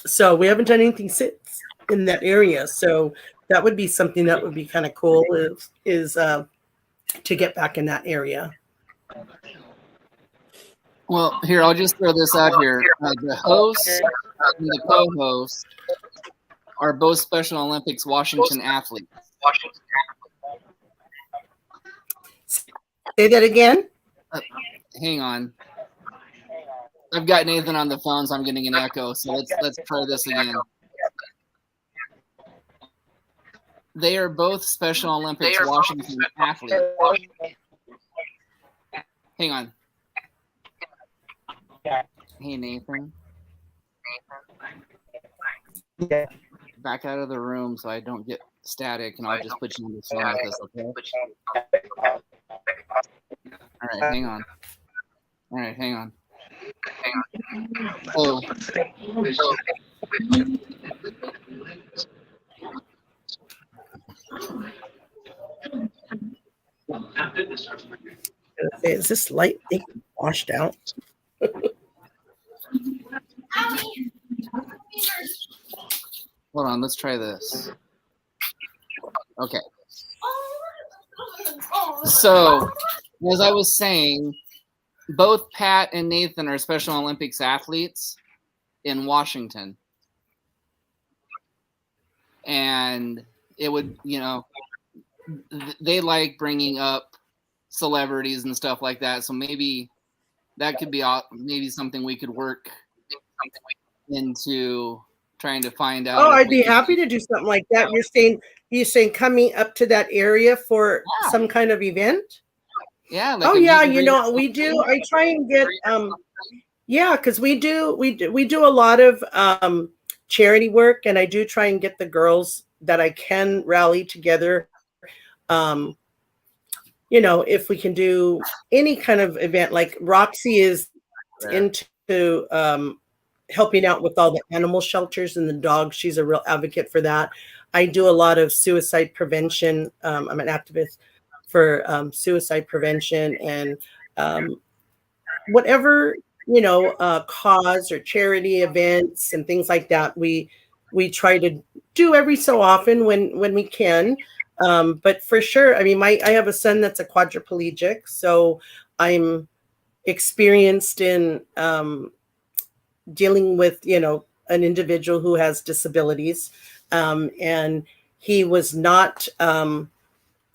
So we haven't done anything since in that area. So that would be something that would be kind of cool is to get back in that area. Well, here, I'll just throw this out here. The host and the co-host are both Special Olympics Washington athletes. Say that again? Hang on. I've got Nathan on the phone, so I'm getting an echo. So let's try this again. They are both Special Olympics Washington athletes. Hang on. Hey, Nathan. Yeah. Back out of the room so I don't get static, and I'll just put you on the phone with us, okay? All right, hang on. Oh. Is this light thing washed out? Hold on, let's try this. Okay. So, as I was saying, both Pat and Nathan are Special Olympics athletes in Washington. And it would, they like bringing up celebrities and stuff like that. So maybe that could be maybe something we could work into trying to find out. Oh, I'd be happy to do something like that. You're saying coming up to that area for some kind of event? Yeah. Like we do. I try and get because we do a lot of charity work, and I do try and get the girls that I can rally together. If we can do any kind of event, like Roxy is into helping out with all the animal shelters and the dogs. She's a real advocate for that. I do a lot of suicide prevention. I'm an activist for suicide prevention and whatever, cause or charity events and things like that. We try to do every so often when we can. But for sure, I mean, I have a son that's a quadriplegic, so I'm experienced in dealing with, an individual who has disabilities. And he was not,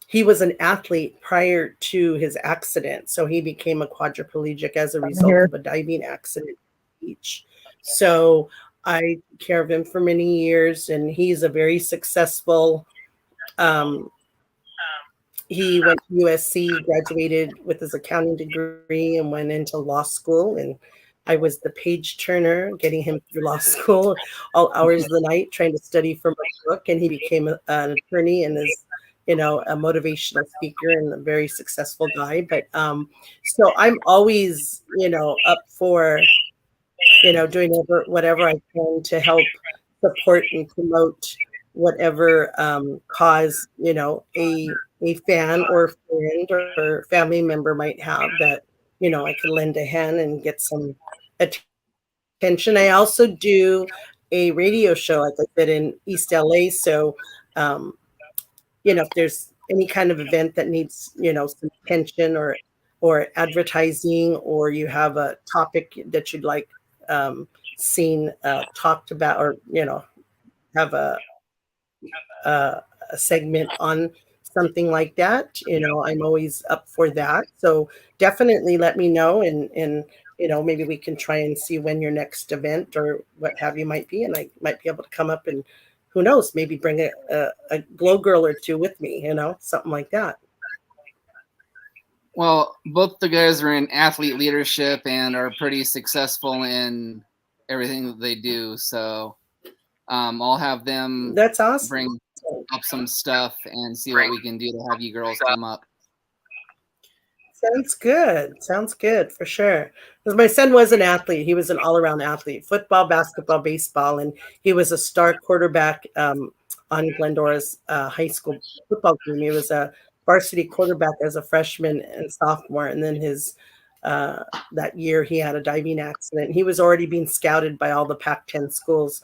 he was an athlete prior to his accident. So he became a quadriplegic as a result of a diving accident. So I took care of him for many years, and he's a very successful, he went to USC, graduated with his accounting degree, and went into law school. And I was the page turner, getting him through law school all hours of the night, trying to study for my book. And he became an attorney and is, a motivational speaker and a very successful guy. But so I'm always, up for, doing whatever I can to help support and promote whatever cause, a fan or friend or family member might have that, I can lend a hand and get some attention. I also do a radio show, like I said, in East LA. So, if there's any kind of event that needs, some attention or advertising, or you have a topic that you'd like seen talked about, or, have a segment on something like that, I'm always up for that. So definitely let me know, and maybe we can try and see when your next event or what have you might be, and I might be able to come up and, who knows, maybe bring a glow girl or two with me, something like that. Well, both the guys are in athlete leadership and are pretty successful in everything that they do. So I'll have them That's awesome. Bring up some stuff and see what we can do to have you girls come up. Sounds good for sure. Because my son was an athlete. He was an all-around athlete, football, basketball, baseball, and he was a star quarterback on Glendora's high school football team. He was a varsity quarterback as a freshman and sophomore, and then his that year he had a diving accident. He was already being scouted by all the Pac-10 schools,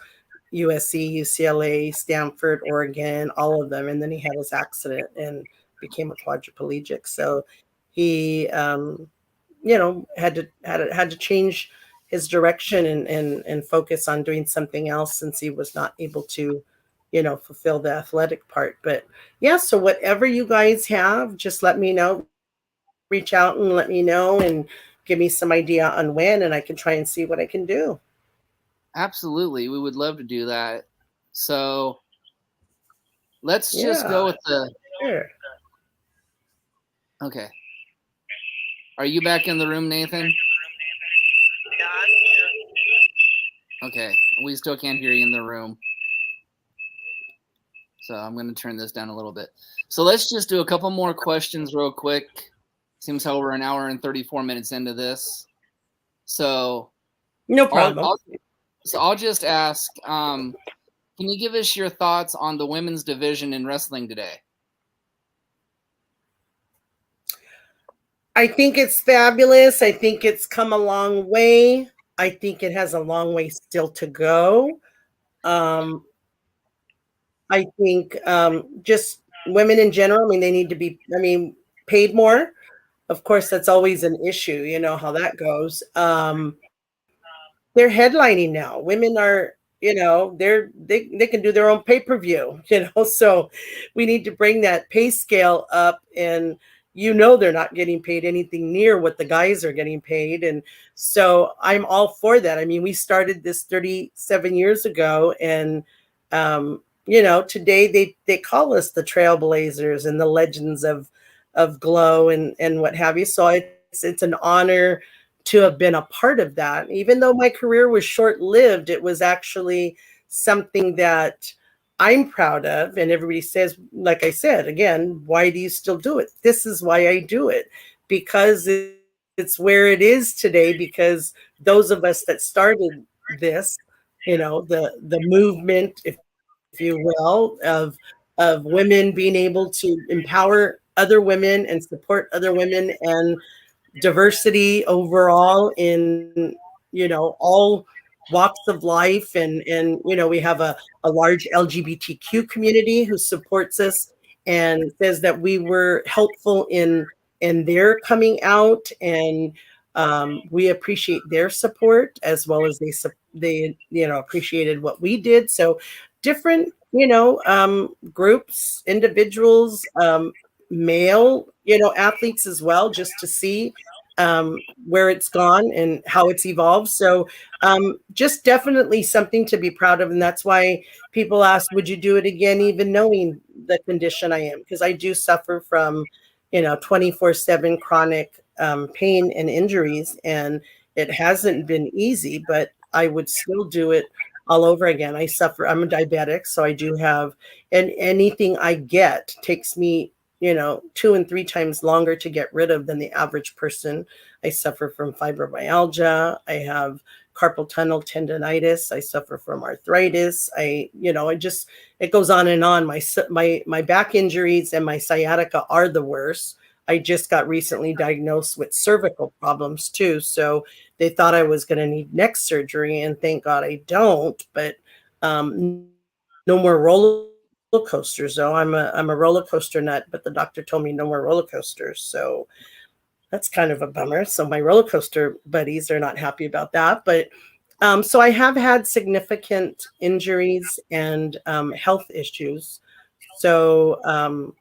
USC, UCLA, Stanford, Oregon, all of them, and then he had his accident and became a quadriplegic. So he, had to change his direction and focus on doing something else, since he was not able to, fulfill the athletic part. But yeah, so whatever you guys have, just let me know. Reach out and let me know, and give me some idea on when, and I can try and see what I can do. Absolutely, we would love to do that. So let's just go with the. Sure. Okay. Are you back in the room, Nathan? Okay. We still can't hear you in the room. So I'm going to turn this down a little bit. So let's just do a couple more questions real quick. Seems how we're an hour and 34 minutes into this. So no problem. I'll just ask, can you give us your thoughts on the women's division in wrestling today? I think it's fabulous. I think it's come a long way. I think it has a long way still to go. Um, I think just women in general, I mean, they need to be, I mean, paid more. Of course, that's always an issue. You know how that goes. They're headlining now. Women are, you know, they can do their own pay-per-view, you know. So we need to bring that pay scale up, and you know they're not getting paid anything near what the guys are getting paid. And so I'm all for that. I mean, we started this 37 years ago, and you know, today they call us the trailblazers and the legends of Glow and what have you. So it's an honor to have been a part of that. Even though my career was short-lived, it was actually something that I'm proud of. And everybody says, like I said, again, why do you still do it? This is why I do it, because it's where it is today, because those of us that started this, you know, the movement, if you will, of women being able to empower other women and support other women, and diversity overall in, you know, all walks of life. And you know, we have a large LGBTQ community who supports us and says that we were helpful in their coming out, and we appreciate their support as well as they you know appreciated what we did. So different, you know, groups, individuals, male, you know, athletes as well, just to see where it's gone and how it's evolved. So just definitely something to be proud of. And that's why people ask, would you do it again, even knowing the condition I am? Because I do suffer from, you know, 24/7 chronic pain and injuries. And it hasn't been easy, but I would still do it all over again. I'm a diabetic, so I do have, and anything I get takes me, you know, 2 and 3 times longer to get rid of than the average person. I suffer from fibromyalgia. I have carpal tunnel tendonitis. I suffer from arthritis. You know, it goes on and on. My back injuries and my sciatica are the worst. I just got recently diagnosed with cervical problems too. So they thought I was going to need neck surgery, and thank God I don't. But no more roller coasters though. I'm a roller coaster nut, but the doctor told me no more roller coasters. So that's kind of a bummer. So my roller coaster buddies are not happy about that. But so I have had significant injuries and health issues. So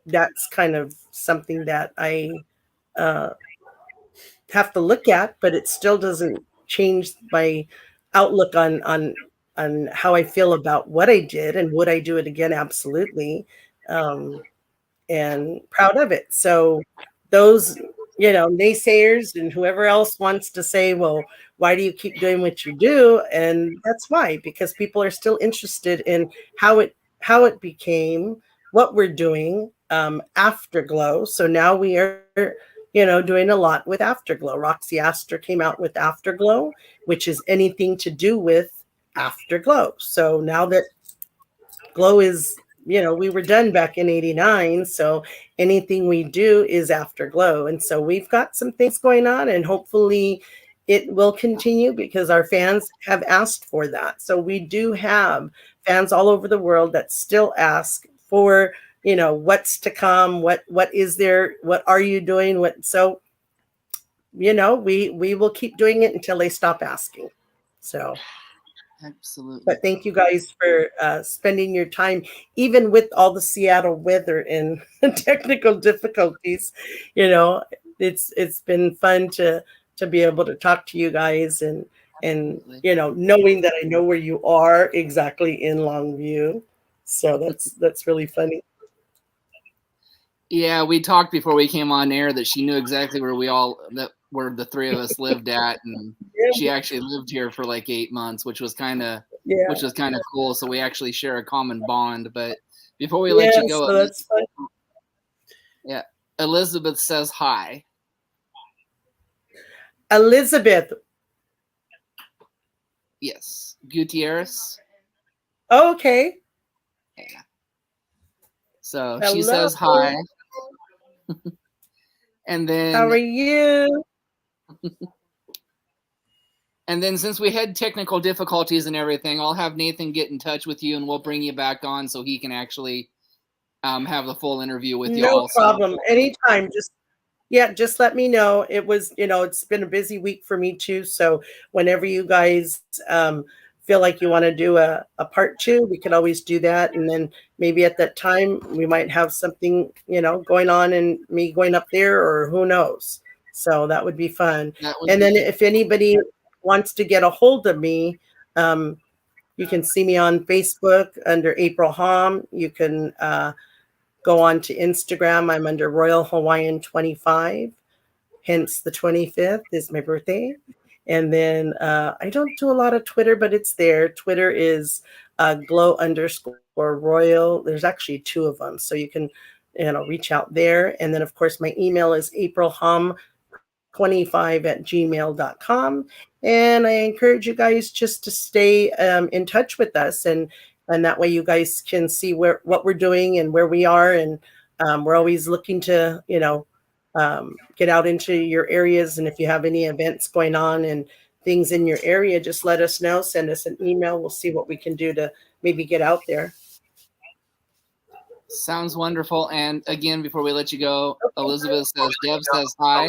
that's kind of something that I have to look at, but it still doesn't change my outlook on how I feel about what I did. And would I do it again? Absolutely. And proud of it. So those, you know, naysayers and whoever else wants to say, well, why do you keep doing what you do? And that's why, because people are still interested in how it became, what we're doing Afterglow. So now we are, you know, doing a lot with Afterglow. Roxy Astor came out with Afterglow, which is anything to do with Afterglow. So now that Glow is, you know, we were done back in 89. So anything we do is Afterglow. And so we've got some things going on, and hopefully it will continue because our fans have asked for that. So we do have fans all over the world that still ask for, you know, what's to come, what is there, what are you doing, so you know, we will keep doing it until they stop asking. So Absolutely. but thank you guys for spending your time, even with all the Seattle weather and technical difficulties. You know, it's been fun to be able to talk to you guys, and you know, knowing that I know where you are exactly in Longview. So that's really funny. Yeah, we talked before we came on air that she knew exactly where where the three of us lived at, and she actually lived here for like 8 months, which was kind of cool. So we actually share a common bond. But before we let you go, so that's fun. Yeah, Elizabeth says hi. Elizabeth. Yes, Gutierrez. Oh, okay. Yeah. So Hello. she says hi. And then How are you? And then since we had technical difficulties and everything, I'll have Nathan get in touch with you and we'll bring you back on so he can actually have the full interview with you. No also. problem. Anytime. Just let me know. It was, it's been a busy week for me too. So whenever you guys feel like you want to do a part 2, we can always do that. And then maybe at that time we might have something, going on and me going up there, or who knows. So that would be fun. And then if anybody wants to get a hold of me, you can see me on Facebook under April Hom. You can go on to Instagram. I'm under Royal Hawaiian 25, hence the 25th is my birthday. And then I don't do a lot of Twitter, but it's there. Twitter is glow_royal. There's actually 2 of them, so you can reach out there. And then of course my email is aprilhom25@gmail.com. And I encourage you guys just to stay in touch with us, and that way you guys can see what we're doing and where we are. And we're always looking to get out into your areas, and if you have any events going on and things in your area, just let us know. Send us an email. We'll see what we can do to maybe get out there. Sounds wonderful. And again, before we let you go, Elizabeth says, Deb says hi.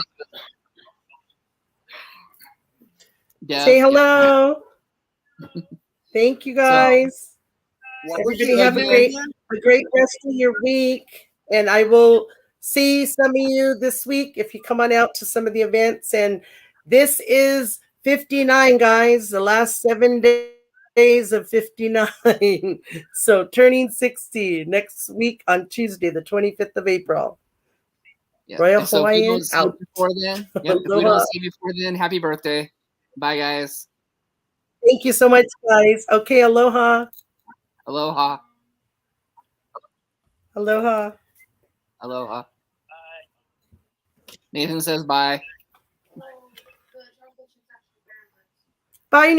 Deb, say hello. Thank you guys. Everybody have a great rest of your week. And I will see some of you this week if you come on out to some of the events. And this is 59, guys, the last 7 days of 59. So turning 60 next week on Tuesday, the 25th of April. Yeah. Royal So Hawaiian out. Before then, if we don't see you before then, happy birthday. Bye, guys. Thank you so much, guys. Okay, aloha. Aloha. Aloha. Aloha. Nathan says bye. Bye,